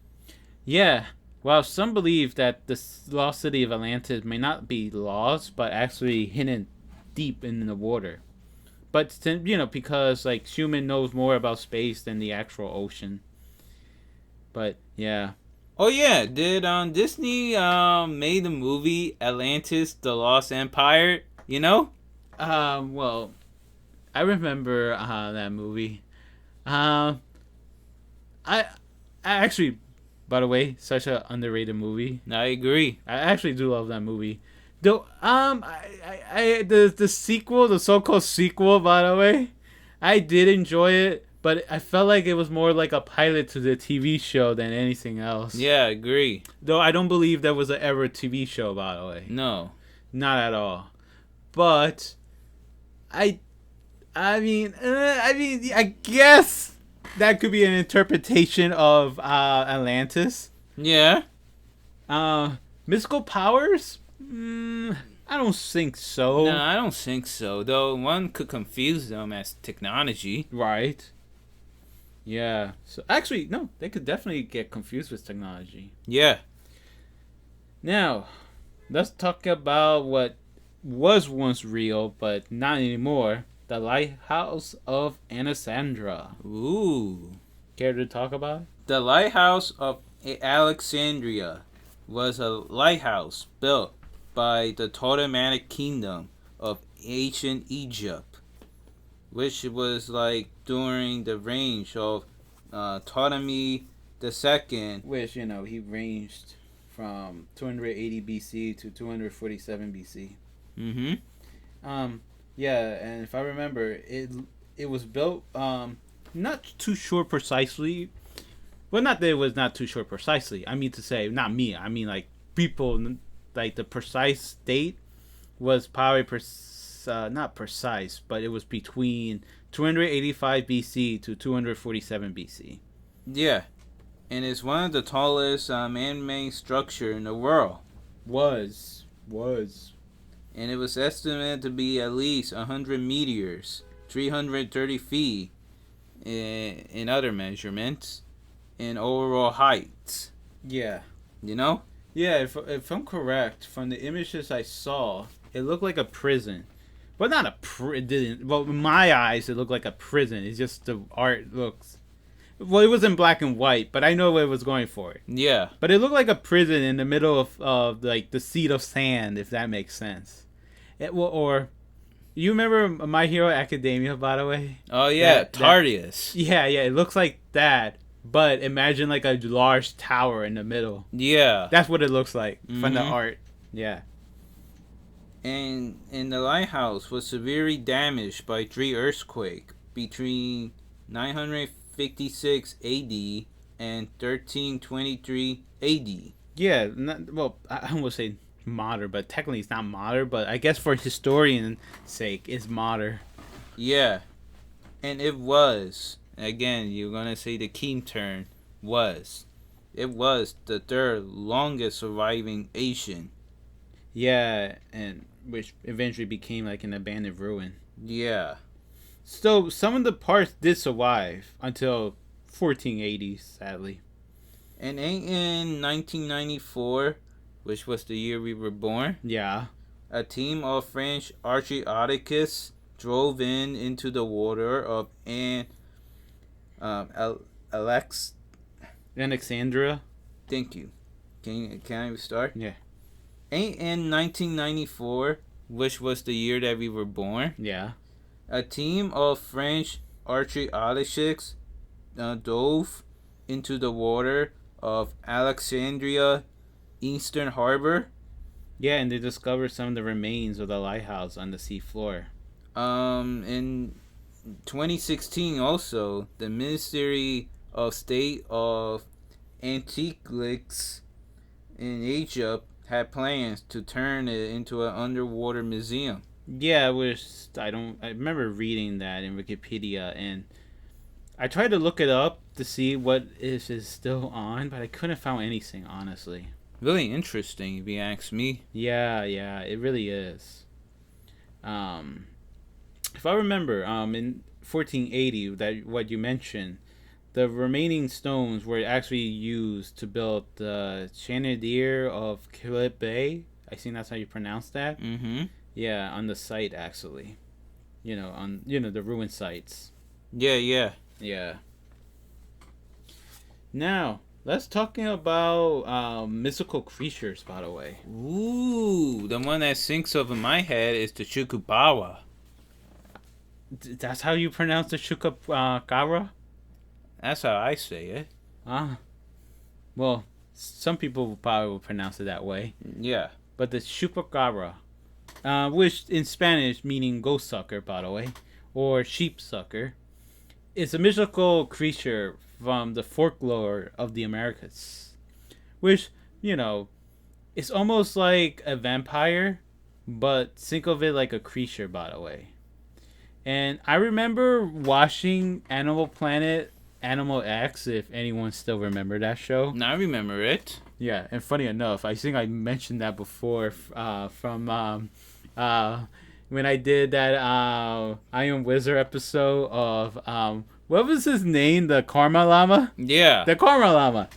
A: Yeah. Well, some believe that the lost city of Atlantis may not be lost, but actually hidden deep in the water. But because like human knows more about space than the actual ocean. But yeah.
B: Oh yeah, did Disney made the movie Atlantis: The Lost Empire? You know?
A: Well, I remember that movie. I actually, by the way, such an underrated movie.
B: I agree.
A: I actually do love that movie. Though, the sequel, the so-called sequel, by the way, I did enjoy it, but I felt like it was more like a pilot to the TV show than anything else.
B: Yeah, I agree.
A: Though I don't believe there was ever a TV show, by the way.
B: No.
A: Not at all. But I guess that could be an interpretation of Atlantis.
B: Yeah.
A: Mystical powers? I don't think so.
B: No, I don't think so. Though one could confuse them as technology.
A: Right. Yeah. So actually, no, they could definitely get confused with technology.
B: Yeah.
A: Now, let's talk about what was once real but not anymore. The Lighthouse of Alexandria.
B: Ooh.
A: Care to talk about it?
B: The Lighthouse of Alexandria was a lighthouse built by the Ptolemaic Kingdom of ancient Egypt, which was like during the reign of Ptolemy II.
A: Which, he ranged from 280 BC to 247 BC.
B: Mm-hmm.
A: Yeah, and if I remember, it was built not too sure precisely. Well, not that it was not too sure precisely. I mean to say, not me. I mean like people, like the precise date was probably not precise, but it was between 285 BC to 247 BC.
B: Yeah, and it's one of the tallest man-made structure in the world.
A: Was.
B: and it was estimated to be at least 100 meters, 330 feet in other measurements, in overall height.
A: Yeah.
B: You know?
A: Yeah, if I'm correct, from the images I saw, it looked like a prison. But not a it didn't. Well, in my eyes, it looked like a prison. It's just the art looks. Well, it was in black and white, but I know what it was going for.
B: Yeah.
A: But it looked like a prison in the middle of like the sea of sand, if that makes sense. Or you remember My Hero Academia, by the way?
B: Oh yeah, Tardius.
A: Yeah, it looks like that. But imagine like a large tower in the middle.
B: Yeah.
A: That's what it looks like from the art. Yeah.
B: And the lighthouse was severely damaged by 3 earthquakes between 956 AD and 1323 AD.
A: Yeah, I almost say modern, but technically it's not modern, but I guess for historian's sake, it's modern.
B: Yeah. And it was, again, you're going to say the key term, was. It was the third longest surviving Asian.
A: Yeah, and which eventually became like an abandoned ruin.
B: Yeah.
A: So some of the parts did survive until 1480, sadly.
B: And in 1994, which was the year we were born,
A: yeah,
B: a team of French archaeologists drove into the water of
A: Alexandria.
B: Thank you. Can I start?
A: Yeah.
B: In 1994, which was the year that we were born,
A: yeah,
B: a team of French archaeologists dove into the water of Alexandria Eastern Harbor.
A: Yeah, and they discovered some of the remains of the lighthouse on the seafloor.
B: In 2016 also, the Ministry of State of Antiquities in Egypt had plans to turn it into an underwater museum.
A: Yeah, I remember reading that in Wikipedia, and I tried to look it up to see what is still on, but I couldn't find anything, honestly.
B: Really interesting, if you ask me.
A: Yeah, it really is. If I remember, in 1480, that what you mentioned, the remaining stones were actually used to build the Chandelier of Bay. I think that's how you pronounce that.
B: Mm-hmm.
A: Yeah, on the site actually. On the ruin sites.
B: Yeah.
A: Now, let's talking about mystical creatures, by the way.
B: Ooh, the one that sinks over my head is the Chupacabra.
A: That's how you pronounce the Chupacabra?
B: That's how I say it.
A: Well, some people probably will pronounce it that way.
B: Yeah.
A: But the Chupacabra, which in Spanish meaning ghost sucker, by the way, or sheep sucker, is a mystical creature from the folklore of the Americas, which, it's almost like a vampire, but think of it like a creature, by the way. And I remember watching Animal Planet, Animal X, if anyone still remember that show.
B: I remember it.
A: Yeah, and funny enough, I think I mentioned that before from when I did that Iron Wizard episode of what was his name? The Karma Llama?
B: Yeah.
A: The Karma Llama.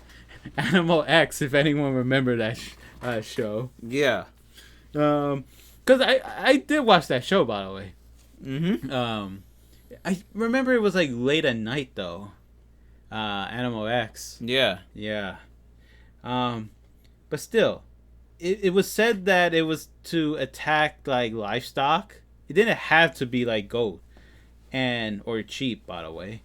A: Animal X, if anyone remember that show.
B: Yeah.
A: Because I did watch that show, by the way.
B: Mm-hmm.
A: I remember it was like late at night, though. Animal X.
B: Yeah.
A: Yeah. But still, it was said that it was to attack like livestock. It didn't have to be like goat or sheep, by the way.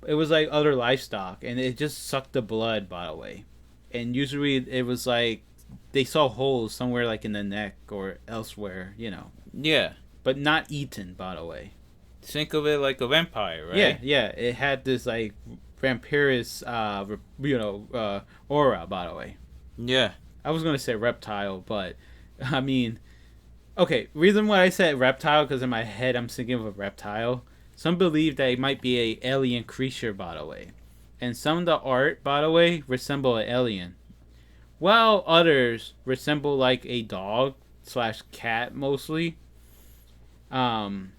A: It was like other livestock, and it just sucked the blood, by the way. And usually it was like they saw holes somewhere like in the neck or elsewhere,
B: Yeah.
A: But not eaten, by the way.
B: Think of it like a vampire, right?
A: Yeah. It had this like vampirous, aura, by the way.
B: Yeah.
A: I was gonna say reptile, but I mean, okay. Reason why I said reptile because in my head I'm thinking of a reptile. Some believe that it might be a alien creature, by the way, and some of the art, by the way, resemble an alien, while others resemble like a dog / cat mostly. Um,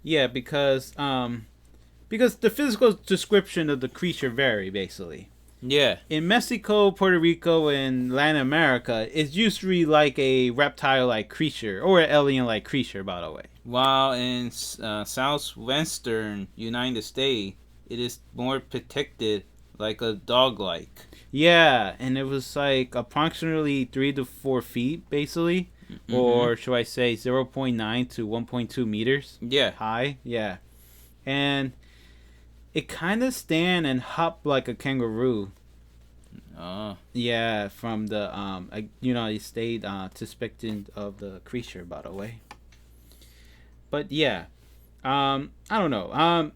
A: yeah, because the physical description of the creature vary basically.
B: Yeah.
A: In Mexico, Puerto Rico, and Latin America, it's usually like a reptile-like creature or an alien-like creature, by the way.
B: While in southwestern United States, it is more protected like a dog-like.
A: Yeah, and it was like approximately 3 to 4 feet, basically.
B: Mm-hmm.
A: Or should I say 0.9 to 1.2 meters
B: Yeah.
A: high. Yeah. And it kind of stand and hop like a kangaroo. Yeah, from the United States suspecting of the creature, by the way. But yeah, I don't know.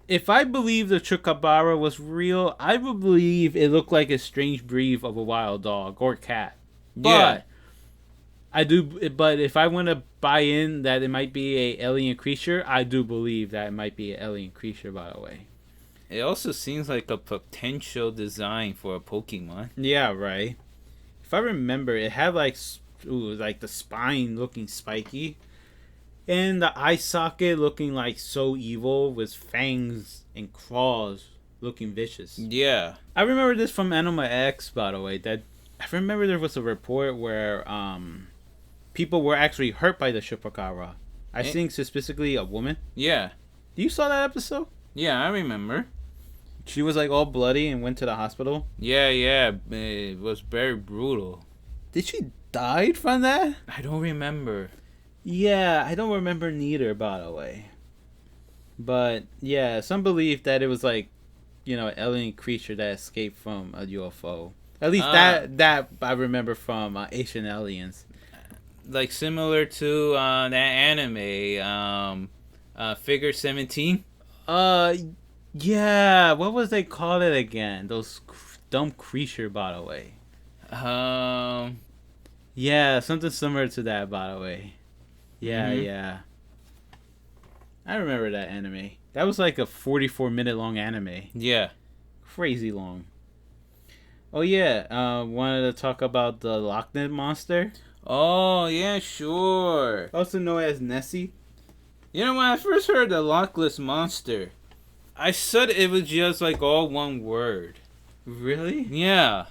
A: If I believe the Chupacabra was real, I would believe it looked like a strange breed of a wild dog or cat. But I do. But if I want to buy in that it might be a alien creature, I do believe that it might be an alien creature. By the way,
B: it also seems like a potential design for a Pokemon.
A: Yeah, right. If I remember, it had like the spine looking spiky, and the eye socket looking like so evil with fangs and claws looking vicious.
B: Yeah.
A: I remember this from Animal X, by the way. That I remember there was a report where people were actually hurt by the Chupacabra. I think specifically a woman.
B: Yeah.
A: You saw that episode?
B: Yeah, I remember.
A: She was like all bloody and went to the hospital.
B: Yeah. It was very brutal.
A: Did she die from that?
B: I don't remember.
A: Yeah, I don't remember neither, by the way. But yeah, some believe that it was like, an alien creature that escaped from a UFO. At least that I remember from Asian Aliens.
B: Like similar to that anime, Figure 17.
A: Yeah. What was they call it again? Those dumb creature, by the way. Yeah, something similar to that, by the way. Yeah. I remember that anime. That was like a 44-minute long anime.
B: Yeah.
A: Crazy long. Oh yeah, wanted to talk about the Loch Ness Monster.
B: Oh yeah, sure.
A: Also known as Nessie.
B: You know, when I first heard the Loch Ness Monster, I said it was just like all one word.
A: Really?
B: Yeah.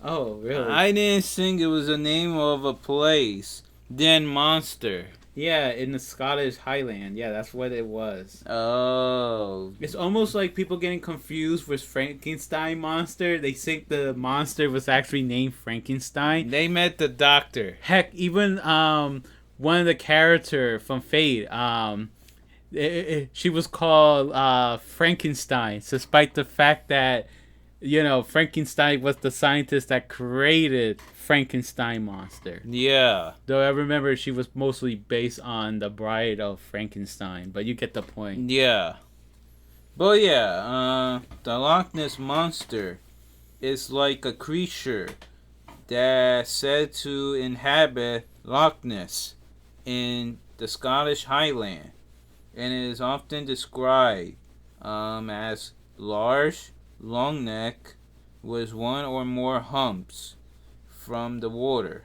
A: Oh, really?
B: I didn't think it was the name of a place. Then monster.
A: Yeah, in the Scottish Highland. Yeah, that's what it was.
B: Oh.
A: It's almost like people getting confused with Frankenstein monster. They think the monster was actually named Frankenstein.
B: They met the doctor.
A: Heck, even one of the character from Fate, she was called Frankenstein, despite the fact that Frankenstein was the scientist that created Frankenstein monster.
B: Yeah.
A: Though I remember she was mostly based on the Bride of Frankenstein, but you get the point.
B: Yeah. But yeah, the Loch Ness Monster is like a creature that's said to inhabit Loch Ness in the Scottish Highland, and it is often described as large, long neck with one or more humps from the water,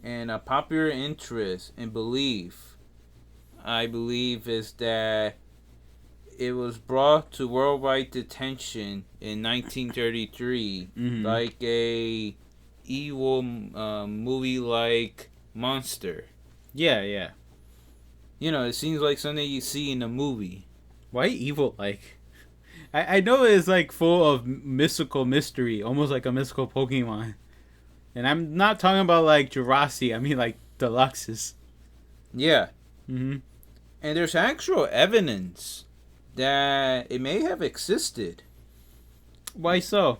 B: and a popular interest and belief, I believe, is that it was brought to worldwide attention in 1933 like a evil movie like monster.
A: Yeah.
B: It seems like something you see in a movie.
A: Why evil like? I know it's like full of mystical mystery, almost like a mystical Pokemon. And I'm not talking about like Jurassic, I mean like Deluxes.
B: Yeah.
A: Mm-hmm.
B: And there's actual evidence that it may have existed.
A: Why so?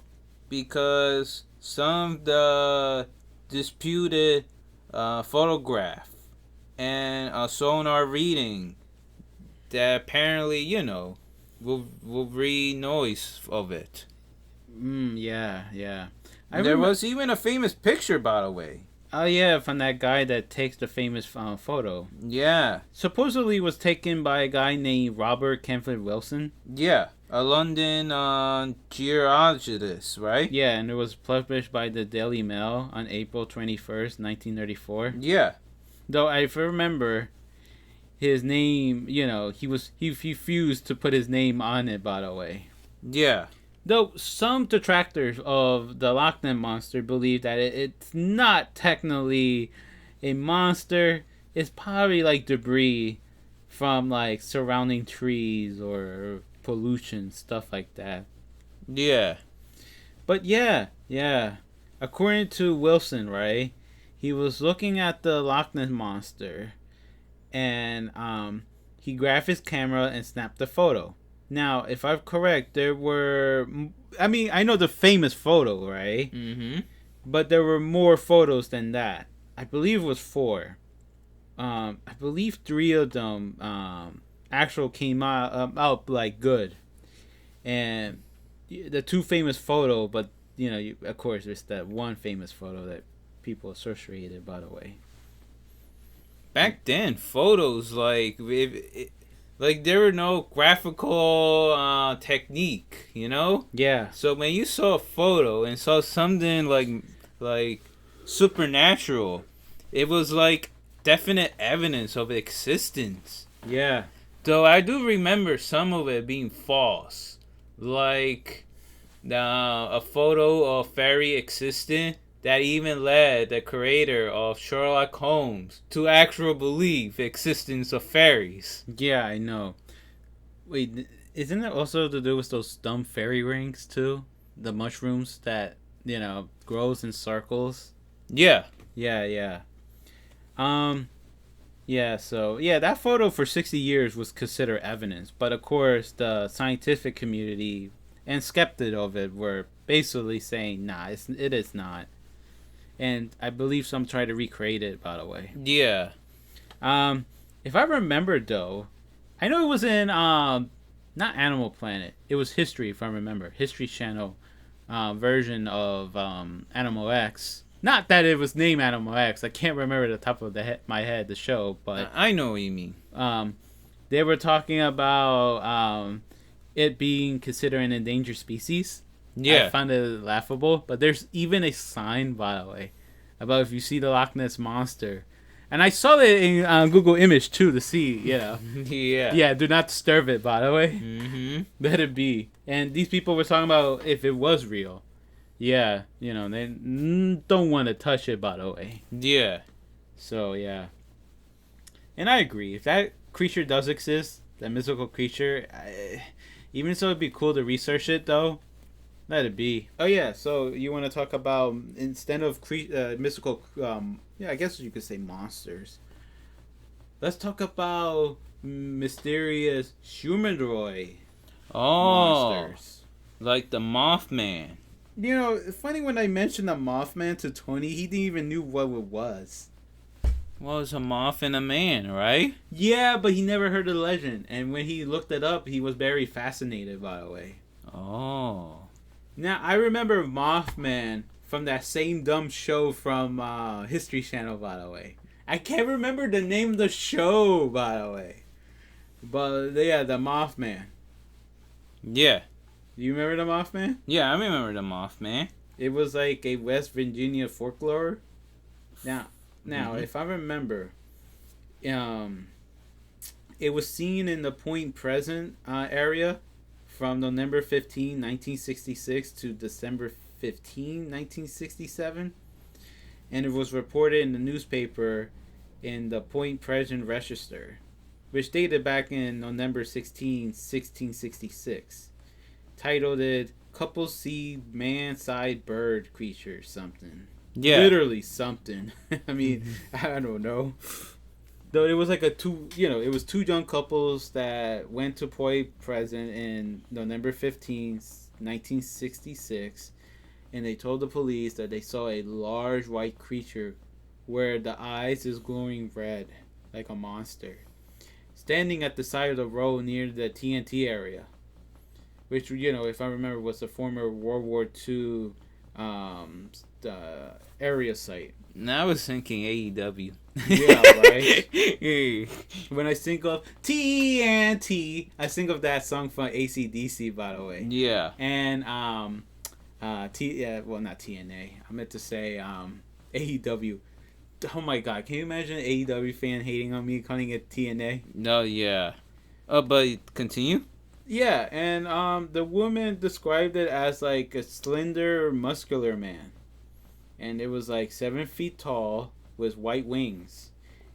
B: Because some of the disputed photograph and a sonar reading that apparently, will read noise of it.
A: Yeah.
B: There was even a famous picture, by the way.
A: Oh yeah, from that guy that takes the famous photo.
B: Yeah.
A: Supposedly was taken by a guy named Robert Kempfert Wilson.
B: Yeah. A London geologist, right?
A: Yeah, and it was published by the Daily Mail on April 21st, 1934.
B: Yeah.
A: Though I remember his name, he refused to put his name on it, by the way.
B: Yeah.
A: Though some detractors of the Loch Ness Monster believe that it's not technically a monster. It's probably like debris from like surrounding trees or pollution, stuff like that.
B: Yeah.
A: But yeah. According to Wilson, right, he was looking at the Loch Ness Monster, and he grabbed his camera and snapped the photo. Now, if I'm correct, there were, I know the famous photo, right?
B: Mm-hmm.
A: But there were more photos than that. I believe it was 4. I believe 3 of them actual came out like good, and the 2 famous photo. But of course, there's that one famous photo that people associated. By the way,
B: Back then, photos like there were no graphical technique,
A: yeah,
B: So when you saw a photo and saw something like supernatural, it was like definite evidence of existence.
A: yeah,
B: Though I do remember some of it being false, like a photo of fairy existing that even led the creator of Sherlock Holmes to actually believe existence of fairies.
A: yeah. I know. Wait, isn't it also to do with those dumb fairy rings too? The mushrooms that grows in circles.
B: Yeah.
A: Yeah. Yeah, so that photo for 60 years was considered evidence, but of course the scientific community and skeptics of it were basically saying, nah, it is not. And I believe some tried to recreate it, by the way.
B: Yeah.
A: If I remember though, I know it was in not Animal Planet. It was History, if I remember. History Channel version of Animal X. Not that it was named Animal X. I can't remember the top of my head the show, but
B: I know what you mean.
A: They were talking about it being considered an endangered species.
B: Yeah.
A: I found it laughable, but there's even a sign, by the way, about if you see the Loch Ness Monster. And I saw it in Google Image too to see,
B: Yeah.
A: Yeah, do not disturb it, by the way.
B: Mm-hmm.
A: Let it be. And these people were talking about if it was real. Yeah, they don't want to touch it, by the way.
B: Yeah.
A: So, yeah. And I agree. If that creature does exist, that mythical creature, even so it'd be cool to research it, though, let it be. Oh, yeah, so you want to talk about, instead of mythical, I guess you could say monsters. Let's talk about mysterious humanoid monsters.
B: Like the Mothman.
A: Funny when I mentioned the Mothman to Tony, he didn't even knew what it was.
B: Well, it's a moth and a man, right?
A: Yeah, but he never heard of the legend. And when he looked it up, he was very fascinated, by the way.
B: Oh.
A: Now, I remember Mothman from that same dumb show from History Channel, by the way. I can't remember the name of the show, by the way. But, yeah, the Mothman.
B: Yeah.
A: Do you remember the Mothman?
B: Yeah, I remember the Mothman.
A: It was like a West Virginia folklore. Now,
B: Mm-hmm.
A: if I remember, it was seen in the Point Pleasant area from November 15, 1966 to December 15, 1967. And it was reported in the newspaper in the Point Pleasant Register, which dated back in November 16, 1666. Titled it, Couples See Man-Sized Bird Creature something.
B: Yeah.
A: Literally something. I mean, I don't know. Though it was like it was 2 young couples that went to Point Pleasant in November 15th, 1966, and they told the police that they saw a large white creature where the eyes is glowing red, like a monster, standing at the side of the road near the TNT area, which, if I remember, was the former World War II the area site.
B: Now I was thinking AEW.
A: Yeah, right. When I think of TNT, I think of that song from AC/DC, by the way.
B: Yeah.
A: And well, not TNA. I meant to say AEW. Oh my god, can you imagine an AEW fan hating on me calling it TNA?
B: No, yeah. But continue.
A: Yeah, and the woman described it as like a slender, muscular man, and it was like 7 feet tall with white wings,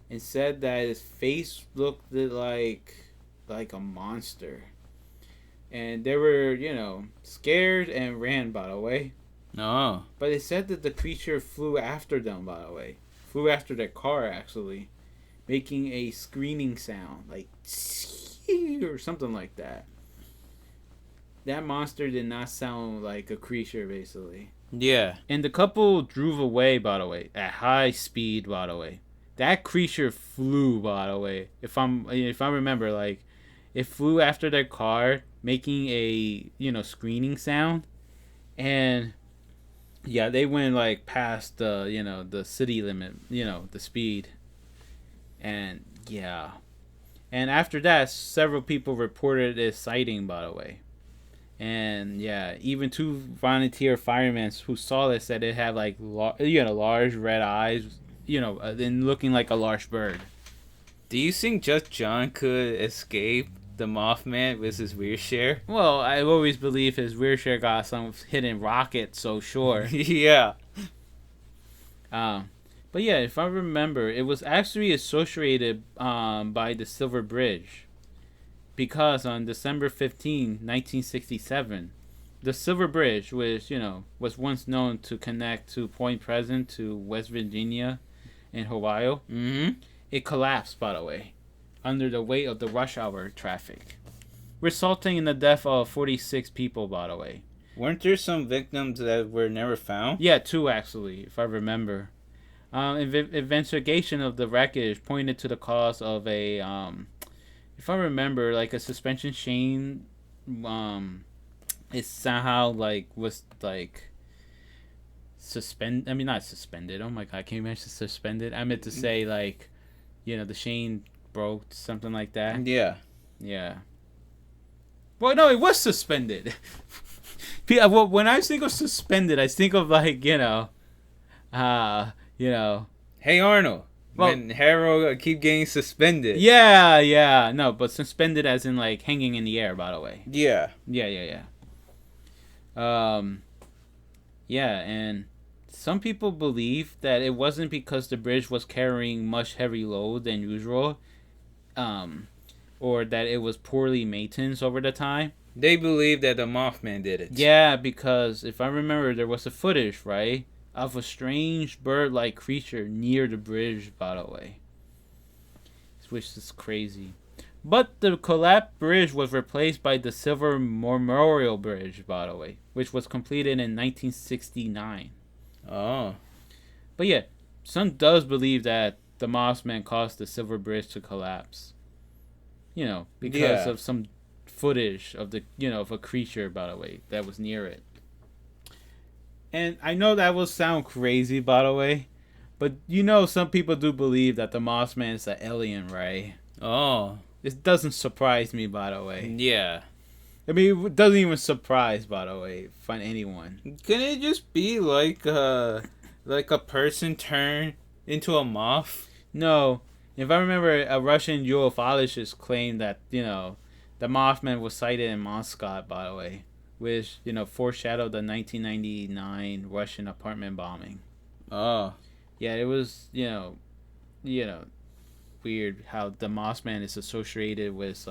A: and said that his face looked like a monster, and they were scared and ran, by the way.
B: Oh.
A: But it said that the creature flew after them, by the way, flew after their car actually, making a screaming sound like or something like that. That monster did not sound like a creature, basically.
B: Yeah.
A: And the couple drove away, by the way, at high speed, by the way. That creature flew, by the way. If I remember, like, it flew after their car, making a screaming sound, and yeah, they went like past the city limit, the speed, and yeah, and after that, several people reported a sighting, by the way. And yeah, even 2 volunteer firemen who saw this said it had like large red eyes, and looking like a large bird.
B: Do you think Just John could escape the Mothman with his wheelchair?
A: Well, I always believe his wheelchair got some hidden rocket, so sure.
B: Yeah.
A: But yeah, if I remember, it was actually associated by the Silver Bridge. Because on December 15, 1967, the Silver Bridge, which, was once known to connect to Point Pleasant to West Virginia and Hawaii, it collapsed, by the way, under the weight of the rush hour traffic, resulting in the death of 46 people, by the way.
B: Weren't there some victims that were never found?
A: Yeah, 2 actually, if I remember. Investigation of the wreckage pointed to the cause of a if I remember, like a suspension chain, it somehow was suspend. I mean, not suspended. Oh my god, can you imagine suspended? I meant to say the chain broke, something like that.
B: Yeah.
A: Yeah. Well, no, it was suspended. When I think of suspended, I think of
B: Hey Arnold. When Harold keep getting suspended.
A: Yeah. No, but suspended as in like hanging in the air, by the way.
B: Yeah.
A: Yeah. Yeah, and some people believe that it wasn't because the bridge was carrying much heavy load than usual, or that it was poorly maintained over the time.
B: They believe that the Mothman did it.
A: Yeah, because if I remember, there was a footage, right, of a strange bird-like creature near the bridge, by the way. Which is crazy. But the collapsed bridge was replaced by the Silver Memorial Bridge, by the way, which was completed in 1969.
B: Oh.
A: But yeah, some does believe that the Mothman caused the Silver Bridge to collapse. Because of some footage of of a creature, by the way, that was near it. And I know that will sound crazy, by the way, but some people do believe that the Mothman is an alien, right?
B: Oh.
A: It doesn't surprise me, by the way.
B: Yeah.
A: I mean, it doesn't even surprise, by the way, find anyone.
B: Can it just be like a person turned into a moth?
A: No. If I remember, a Russian ufologist claimed that, the Mothman was sighted in Moscow, by the way, which, foreshadowed the 1999 Russian apartment bombing.
B: Oh.
A: Yeah, it was, weird how the Mothman is associated with,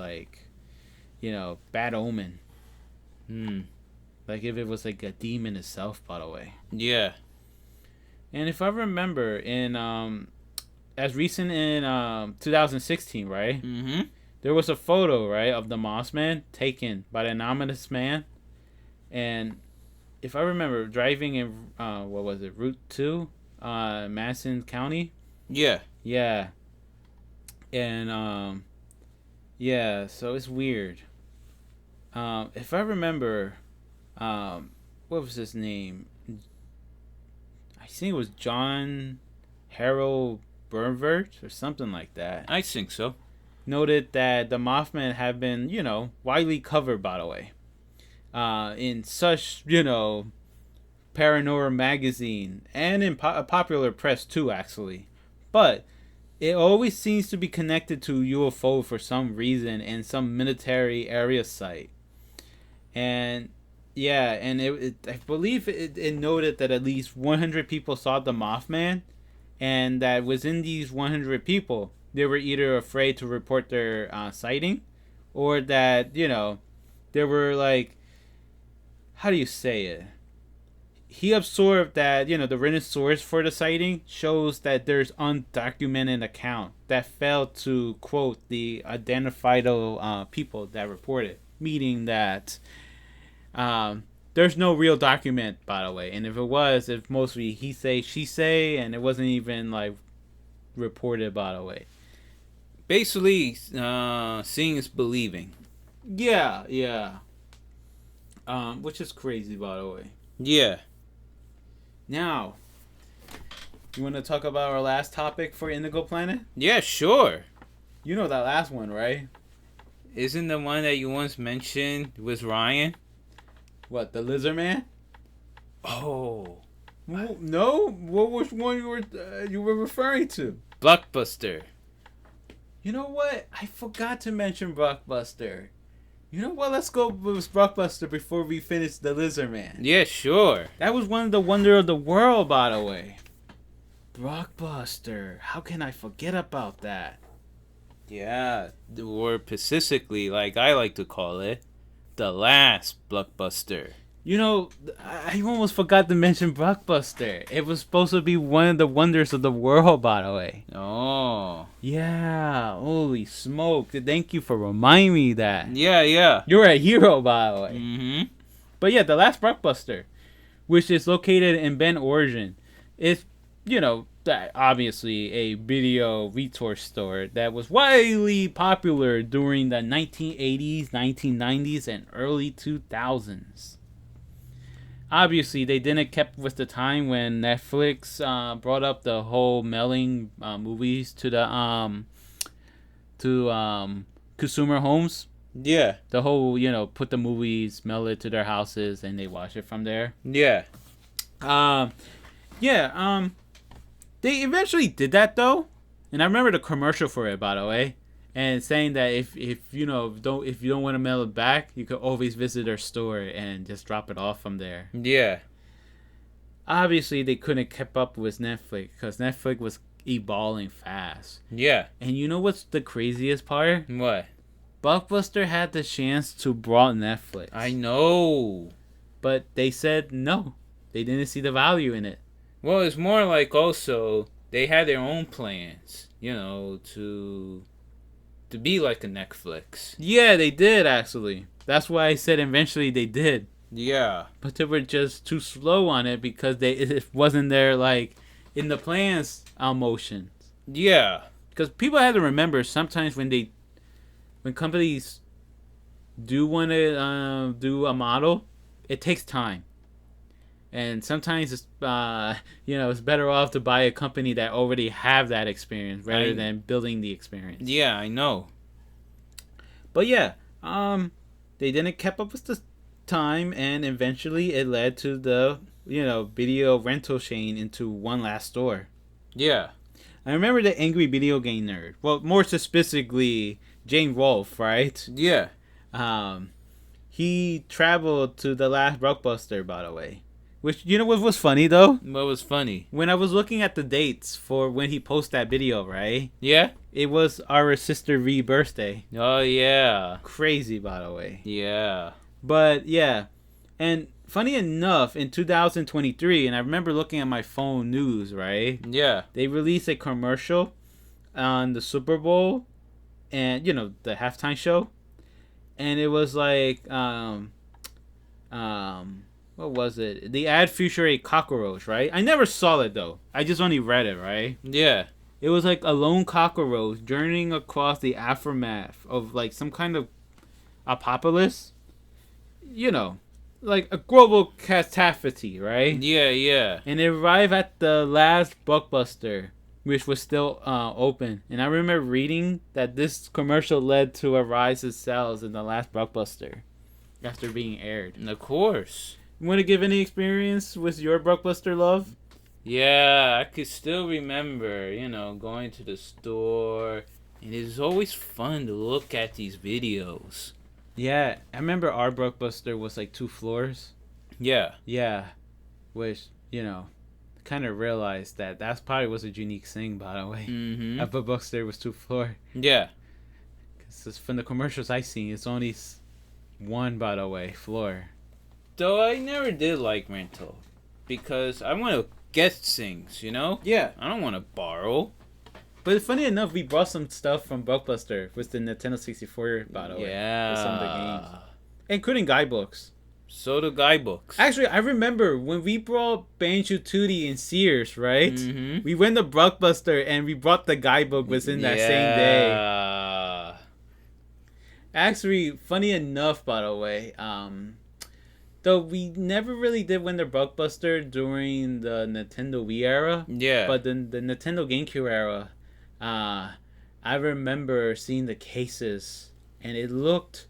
A: bad omen. Like if it was like a demon itself, by the way.
B: Yeah.
A: And if I remember, in as recent in 2016, right? There was a photo, right, of the Mothman taken by the anonymous man. And if I remember, driving in what was it, Route 2, Madison County.
B: Yeah.
A: Yeah. And yeah, so it's weird. If I remember, what was his name? think it was John Harold Bernvert or something like that,
B: I think so.
A: noted that the Mothman have been, widely covered, by the way, in such, paranormal magazine and in popular press too, actually. But it always seems to be connected to UFO for some reason and some military area site. And yeah, and I believe it noted that at least 100 people saw the Mothman, and that within these 100 people, they were either afraid to report their sighting, or that, they were like, how do you say it? He absorbed that, the written source for the sighting shows that there's undocumented account that failed to quote the identifiable people that reported, meaning that there's no real document, by the way. And if it was, it's mostly he say, she say, and it wasn't even like reported, by the way.
B: Basically, seeing is believing.
A: Yeah. Which is crazy, by the way.
B: Yeah.
A: Now, you want to talk about our last topic for Indigo Planet?
B: Yeah, sure.
A: You know that last one, right?
B: Isn't the one that you once mentioned with Ryan?
A: What, the Lizardman?
B: Oh.
A: No? What was one you were referring to?
B: Blockbuster.
A: You know what? I forgot to mention Blockbuster. You know what? Let's go with Blockbuster before we finish the Lizardman.
B: Yeah, sure.
A: That was one of the wonder of the world, by the way. Blockbuster. How can I forget about that?
B: Yeah, or specifically, like I like to call it, the last Blockbuster.
A: I almost forgot to mention Blockbuster. It was supposed to be one of the wonders of the world, by the way.
B: Oh.
A: Yeah, holy smoke. Thank you for reminding me that.
B: Yeah.
A: You're a hero, by the way.
B: Mm-hmm.
A: But yeah, the last Blockbuster, which is located in Bend, Oregon, is, obviously a video retort store that was widely popular during the 1980s, 1990s, and early 2000s. Obviously, they didn't keep with the time when Netflix brought up the whole mailing movies to the consumer homes.
B: Yeah.
A: The whole, put the movies, mail it to their houses, and they watch it from there.
B: Yeah.
A: They eventually did that though, and I remember the commercial for it, by the way, and saying that if you don't want to mail it back, you could always visit their store and just drop it off from there.
B: Yeah.
A: Obviously, they couldn't keep up with Netflix because Netflix was evolving fast.
B: Yeah.
A: And you know what's the craziest part?
B: What?
A: Blockbuster had the chance to brought Netflix.
B: I know.
A: But they said no. They didn't see the value in it.
B: Well, it's more like also they had their own plans, to be like a Netflix.
A: Yeah, they did, actually. That's why I said eventually they did.
B: Yeah.
A: But they were just too slow on it because it wasn't there, like, in the plans motions.
B: Yeah.
A: Because people have to remember sometimes when companies do want to do a model, it takes time. And sometimes it's it's better off to buy a company that already have that experience rather than building the experience.
B: Yeah, I know.
A: But yeah, they didn't keep up with the time, and eventually it led to the video rental chain into one last store.
B: Yeah.
A: I remember the angry video game nerd. Well, more specifically, Jane Wolfe, right?
B: Yeah.
A: He traveled to the last Blockbuster, by the way. Which, what was funny, though?
B: What was funny?
A: When I was looking at the dates for when he posted that video, right?
B: Yeah?
A: It was our sister V's birthday.
B: Oh, yeah.
A: Crazy, by the way.
B: Yeah.
A: But, yeah. And funny enough, in 2023, and I remember looking at my phone news, right?
B: Yeah.
A: They released a commercial on the Super Bowl and, the halftime show. And it was like, what was it? The ad featured a cockroach, right? I never saw it, though. I just only read it, right?
B: Yeah.
A: It was like a lone cockroach journeying across the aftermath of, like, some kind of apocalypse. like a global catastrophe, right?
B: Yeah, yeah.
A: And it arrived at the last Blockbuster, which was still open. And I remember reading that this commercial led to a rise in sales in the last Blockbuster after being aired.
B: Of course.
A: You want to give any experience with your Blockbuster love?
B: Yeah, I could still remember, going to the store. And it was always fun to look at these videos.
A: Yeah, I remember our Blockbuster was like 2 floors.
B: Yeah.
A: Yeah, which, kind of realized that that's probably was a unique thing, by the way.
B: Mm-hmm.
A: A Blockbuster was 2 floor.
B: Yeah.
A: Because from the commercials I seen, it's only 1, by the way, floor.
B: Though I never did like rental. Because I want to get things,
A: Yeah.
B: I don't want to borrow.
A: But funny enough, we brought some stuff from Blockbuster with the Nintendo 64, by the way.
B: Yeah.
A: With some of the games. Including guidebooks.
B: So do guidebooks.
A: Actually, I remember when we brought Banjo Tooie and Sears, right?
B: Mm-hmm.
A: We went to Blockbuster and we brought the guidebook within that same day. Actually, funny enough, by the way, though we never really did win the Blockbuster during the Nintendo Wii era.
B: Yeah.
A: But then the Nintendo GameCube era, I remember seeing the cases and it looked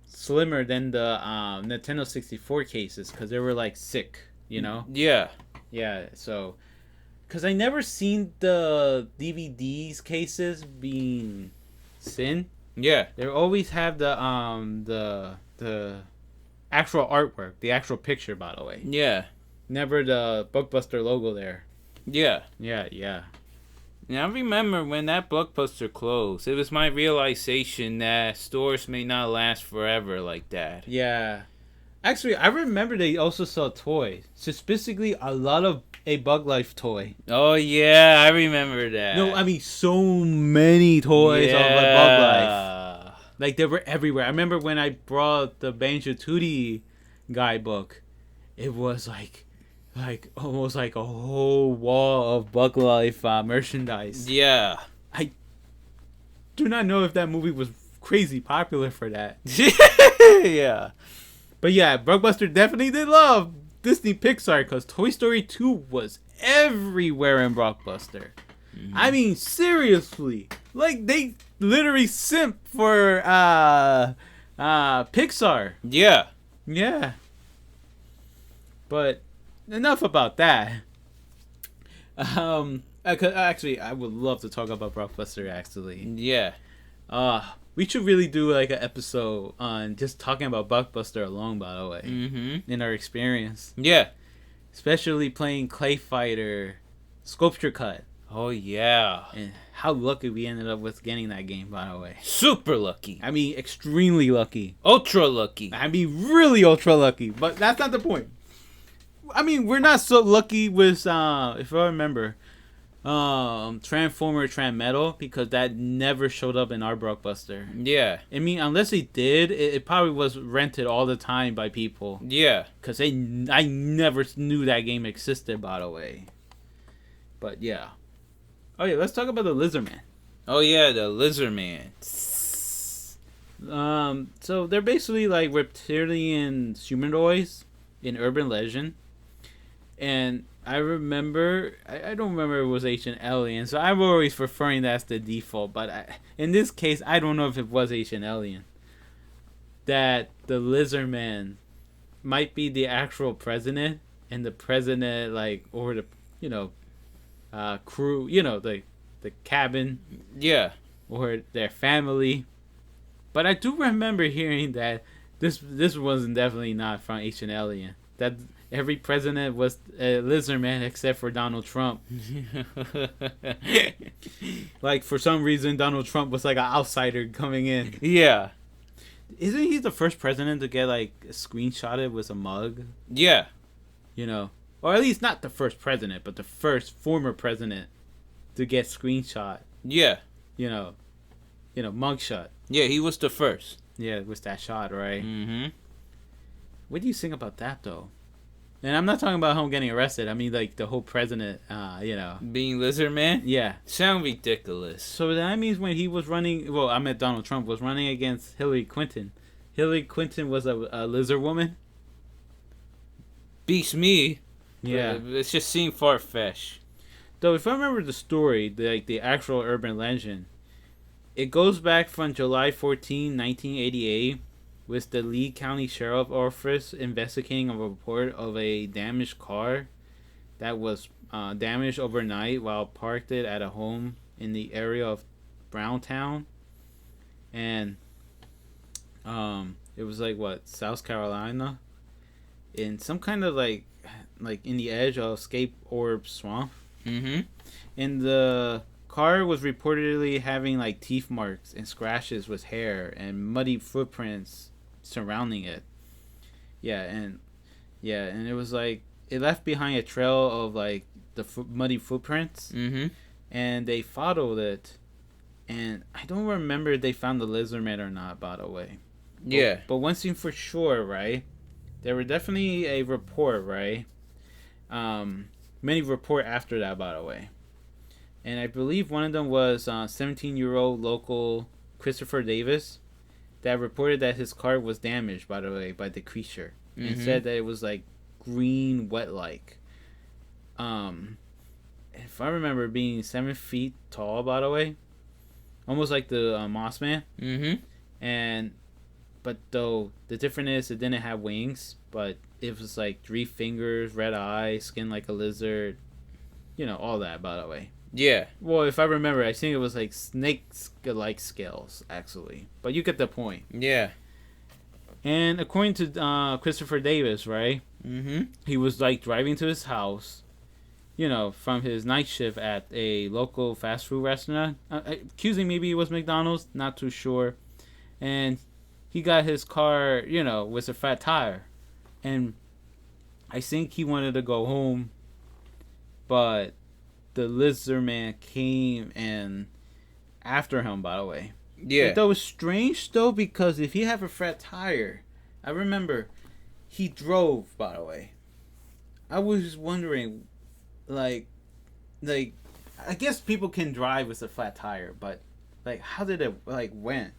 A: slimmer than the Nintendo 64 cases because they were like sick,
B: Yeah.
A: Yeah, so because I never seen the DVDs cases being thin.
B: Yeah.
A: They always have the actual artwork, the actual picture, by the way.
B: Yeah.
A: Never the Blockbuster logo there.
B: Yeah.
A: Yeah.
B: And I remember when that Blockbuster closed, it was my realization that stores may not last forever like that.
A: Yeah. Actually, I remember they also sell toys. Specifically, a lot of a Bug Life toy.
B: Oh, yeah, I remember that.
A: No, I mean, so many toys of a Bug Life. Like, they were everywhere. I remember when I brought the Banjo Tooie guidebook, it was like almost like a whole wall of Bug Life merchandise.
B: Yeah.
A: I do not know if that movie was crazy popular for that.
B: Yeah.
A: But yeah, Blockbuster definitely did love Disney Pixar because Toy Story 2 was everywhere in Blockbuster. Mm-hmm. I mean, seriously. Like, they literally simp for Pixar.
B: Yeah.
A: Yeah. But enough about that. Actually, I would love to talk about Blockbuster, actually.
B: Yeah.
A: We should really do like an episode on just talking about Blockbuster alone, by the way.
B: Mm-hmm.
A: In our experience.
B: Yeah.
A: Especially playing Clay Fighter Sculpture Cut.
B: Oh, yeah.
A: And how lucky we ended up with getting that game, by the way.
B: Super lucky.
A: I mean, extremely lucky.
B: Ultra lucky.
A: I mean, really ultra lucky. But that's not the point. I mean, we're not so lucky with, if I remember, Transformer Transmetal, because that never showed up in our Blockbuster.
B: Yeah.
A: I mean, unless it did, it probably was rented all the time by people.
B: Yeah.
A: Because I never knew that game existed, by the way. But yeah. Oh yeah, let's talk about the Lizardman.
B: Oh yeah, the Lizardman.
A: So they're basically like reptilian humanoids in urban legend. And I remember, I don't remember if it was Ancient Alien, so I'm always referring that as the default. But in this case, I don't know if it was Ancient Alien. That the Lizardman might be the actual president, and the president, like, or the, crew, the cabin.
B: Yeah.
A: Or their family. But I do remember hearing that this wasn't definitely not from Ancient Alien. That every president was a Lizardman except for Donald Trump. Like, for some reason, Donald Trump was like an outsider coming in.
B: Yeah.
A: Isn't he the first president to get, like, screenshotted with a mug?
B: Yeah.
A: Or at least not the first president, but the first former president to get screenshot.
B: Yeah.
A: Mugshot.
B: Yeah, he was the first.
A: Yeah, with that shot, right?
B: Mm-hmm.
A: What do you think about that, though? And I'm not talking about him getting arrested. I mean, like, the whole president,
B: Being Lizardman?
A: Yeah.
B: Sound ridiculous.
A: So that means when he was running... Well, I meant Donald Trump was running against Hillary Clinton. Hillary Clinton was a lizard woman.
B: Beats me.
A: Yeah.
B: It just seemed far fetched.
A: Though, if I remember the story, the actual urban legend, it goes back from July 14, 1988, with the Lee County Sheriff Office investigating a report of a damaged car that was damaged overnight while parked it at a home in the area of Browntown, and it was like what, South Carolina, in some kind of like in the edge of Scape Orb Swamp.
B: Mm-hmm.
A: And the car was reportedly having like teeth marks and scratches with hair and muddy footprints surrounding it. And it was like it left behind a trail of like the muddy footprints.
B: Mm-hmm.
A: And they followed it, and I don't remember if they found the Lizardman or not, by the way.
B: Yeah.
A: But one thing for sure, right? There were definitely a report, right? Many report after that, by the way. And I believe one of them was 17-year-old local Christopher Davis that reported that his car was damaged, by the way, by the creature. Mm-hmm. And said that it was like green wet-like. If I remember, being 7 feet tall, by the way. Almost like the Mothman.
B: Mm-hmm.
A: But though, the difference is it didn't have wings, but it was like 3 fingers, red eyes, skin like a lizard. You know, all that, by the way.
B: Yeah.
A: Well, if I remember, I think it was like snake-like scales, actually. But you get the point.
B: Yeah.
A: And according to Christopher Davis, right?
B: Mm-hmm.
A: He was like driving to his house, you know, from his night shift at a local fast food restaurant. Accusing maybe it was McDonald's, not too sure. And he got his car, you know, with a flat tire. And I think he wanted to go home, but the Lizardman came and after him, by the way.
B: Yeah.
A: But that was strange, though, because if he had a flat tire, I remember he drove, by the way. I was wondering, like, I guess people can drive with a flat tire, but, like, how did it, like, went?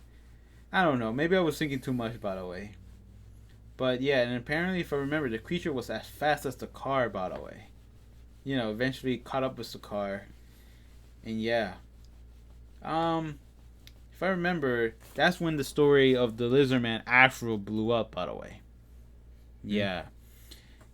A: I don't know. Maybe I was thinking too much, by the way. But, yeah, and apparently, if I remember, the creature was as fast as the car, by the way. You know, eventually caught up with the car. And, yeah. If I remember, that's when the story of the Lizardman actually blew up, by the way. Yeah.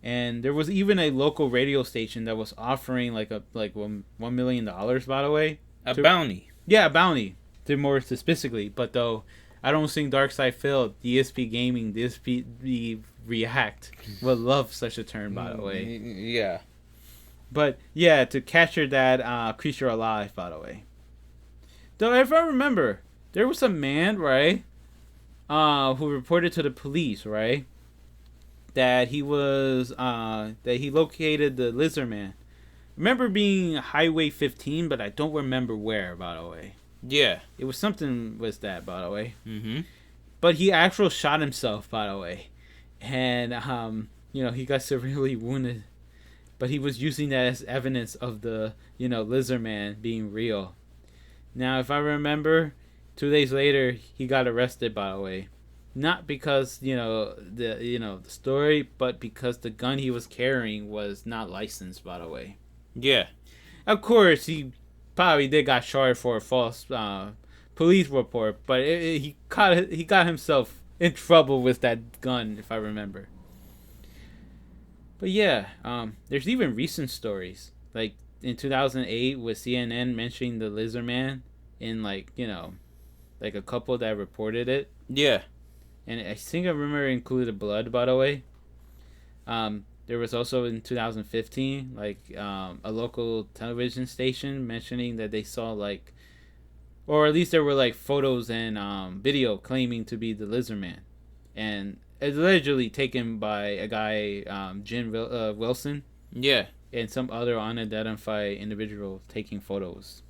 A: And there was even a local radio station that was offering $1 million, by the way.
B: A bounty.
A: Yeah, a bounty. To more specifically. But though, I don't think Darkside Phil, DSP Gaming, DSP React would love such a term, by the way.
B: Yeah.
A: But, yeah, to capture that creature alive, by the way. Though, if I remember, there was a man, right, who reported to the police, right, that he was, that he located the Lizardman. Remember being Highway 15, but I don't remember where, by the way.
B: Yeah.
A: It was something with that, by the way.
B: Mm-hmm.
A: But he actually shot himself, by the way. And, you know, he got severely wounded. But he was using that as evidence of the, you know, Lizardman being real. Now, if I remember, 2 days later, he got arrested, by the way. Not because, the story, but because the gun he was carrying was not licensed, by the way.
B: Yeah.
A: Of course, he probably did got charged for a false police report, but he got himself in trouble with that gun, if I remember. But yeah, there's even recent stories, like in 2008 with CNN mentioning the Lizardman in like a couple that reported it.
B: Yeah.
A: And I think I remember it included blood, by the way. There was also in 2015 a local television station mentioning that they saw or at least there were photos and video claiming to be the Lizardman, and allegedly taken by a guy, Jim Wilson.
B: Yeah.
A: And some other unidentified individual taking photos.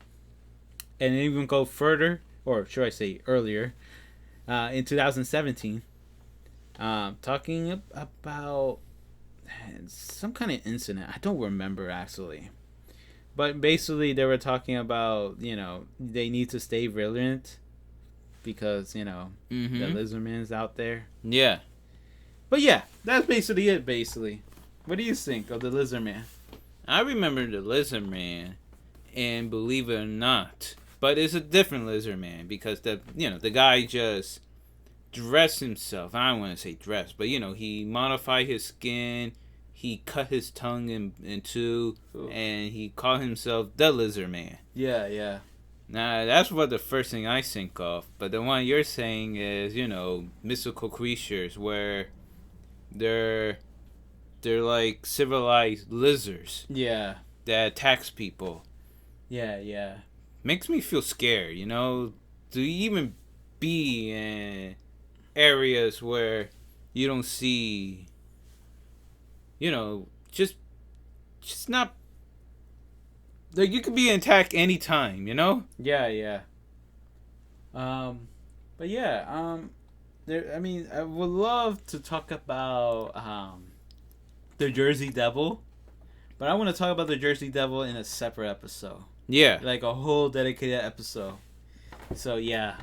A: And even go further, or should I say earlier, in 2017, talking about some kind of incident. I don't remember, actually. But basically, they were talking about, they need to stay vigilant because, you know, the
B: Mm-hmm.
A: Lizardman's out there.
B: Yeah.
A: But yeah, that's basically it, basically. What do you think of the Lizardman?
B: I remember the Lizardman, and believe it or not, but it's a different Lizardman because the guy just dressed himself. I don't want to say dress, but he modified his skin. He cut his tongue in two, and he called himself the Lizardman.
A: Yeah, yeah.
B: Now that's what the first thing I think of. But the one you're saying is, mystical creatures where they're like civilized lizards
A: Yeah.
B: that attacks people.
A: Yeah, yeah.
B: Makes me feel scared, to even be in areas where you don't see, just not, like, you could be attacked anytime,
A: Yeah, yeah. But yeah, there. I mean, I would love to talk about the Jersey Devil, but I want to talk about the Jersey Devil in a separate episode,
B: Yeah.
A: like a whole dedicated episode. So yeah,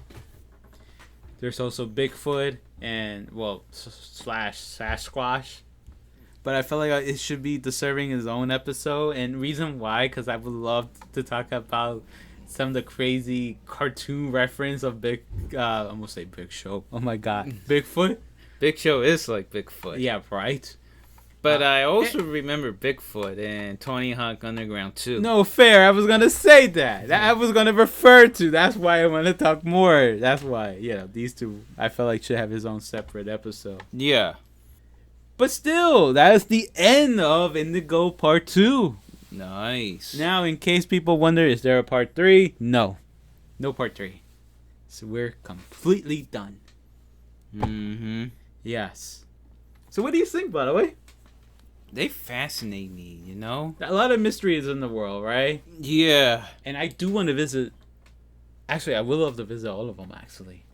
A: there's also Bigfoot and slash Sasquatch. But I feel like it should be deserving his own episode. And reason why, because I would love to talk about some of the crazy cartoon reference of I'm gonna say Big Show. Oh my God, Bigfoot.
B: Big Show is like Bigfoot.
A: Yeah, right.
B: But I also remember Bigfoot and Tony Hawk Underground too.
A: No, fair. I was gonna say that. I was gonna refer to. That's why I want to talk more. That's why, these two I felt like should have his own separate episode.
B: Yeah.
A: But still, that is the end of Indigo Part 2.
B: Nice.
A: Now, in case people wonder, is there a Part 3? No. No Part 3. So we're completely done.
B: Mm-hmm.
A: Yes. So what do you think, by the way?
B: They fascinate me,
A: A lot of mysteries in the world, right?
B: Yeah.
A: And I do want to visit. Actually, I would love to visit all of them, actually.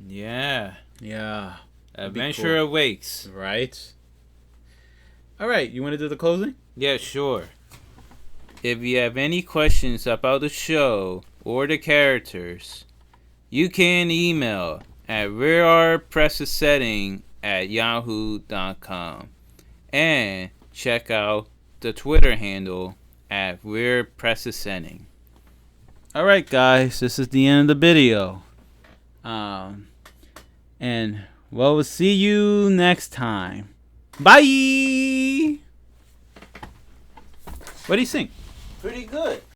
B: Yeah.
A: Yeah.
B: Adventure awaits.
A: Right. All right. You want to do the closing?
B: Yeah, sure. If you have any questions about the show or the characters, you can email at rarepresssetting@yahoo.com and check out the Twitter handle at rarepresssetting.
A: All right, guys. This is the end of the video. And we'll see you next time. Bye. What do you think?
B: Pretty good.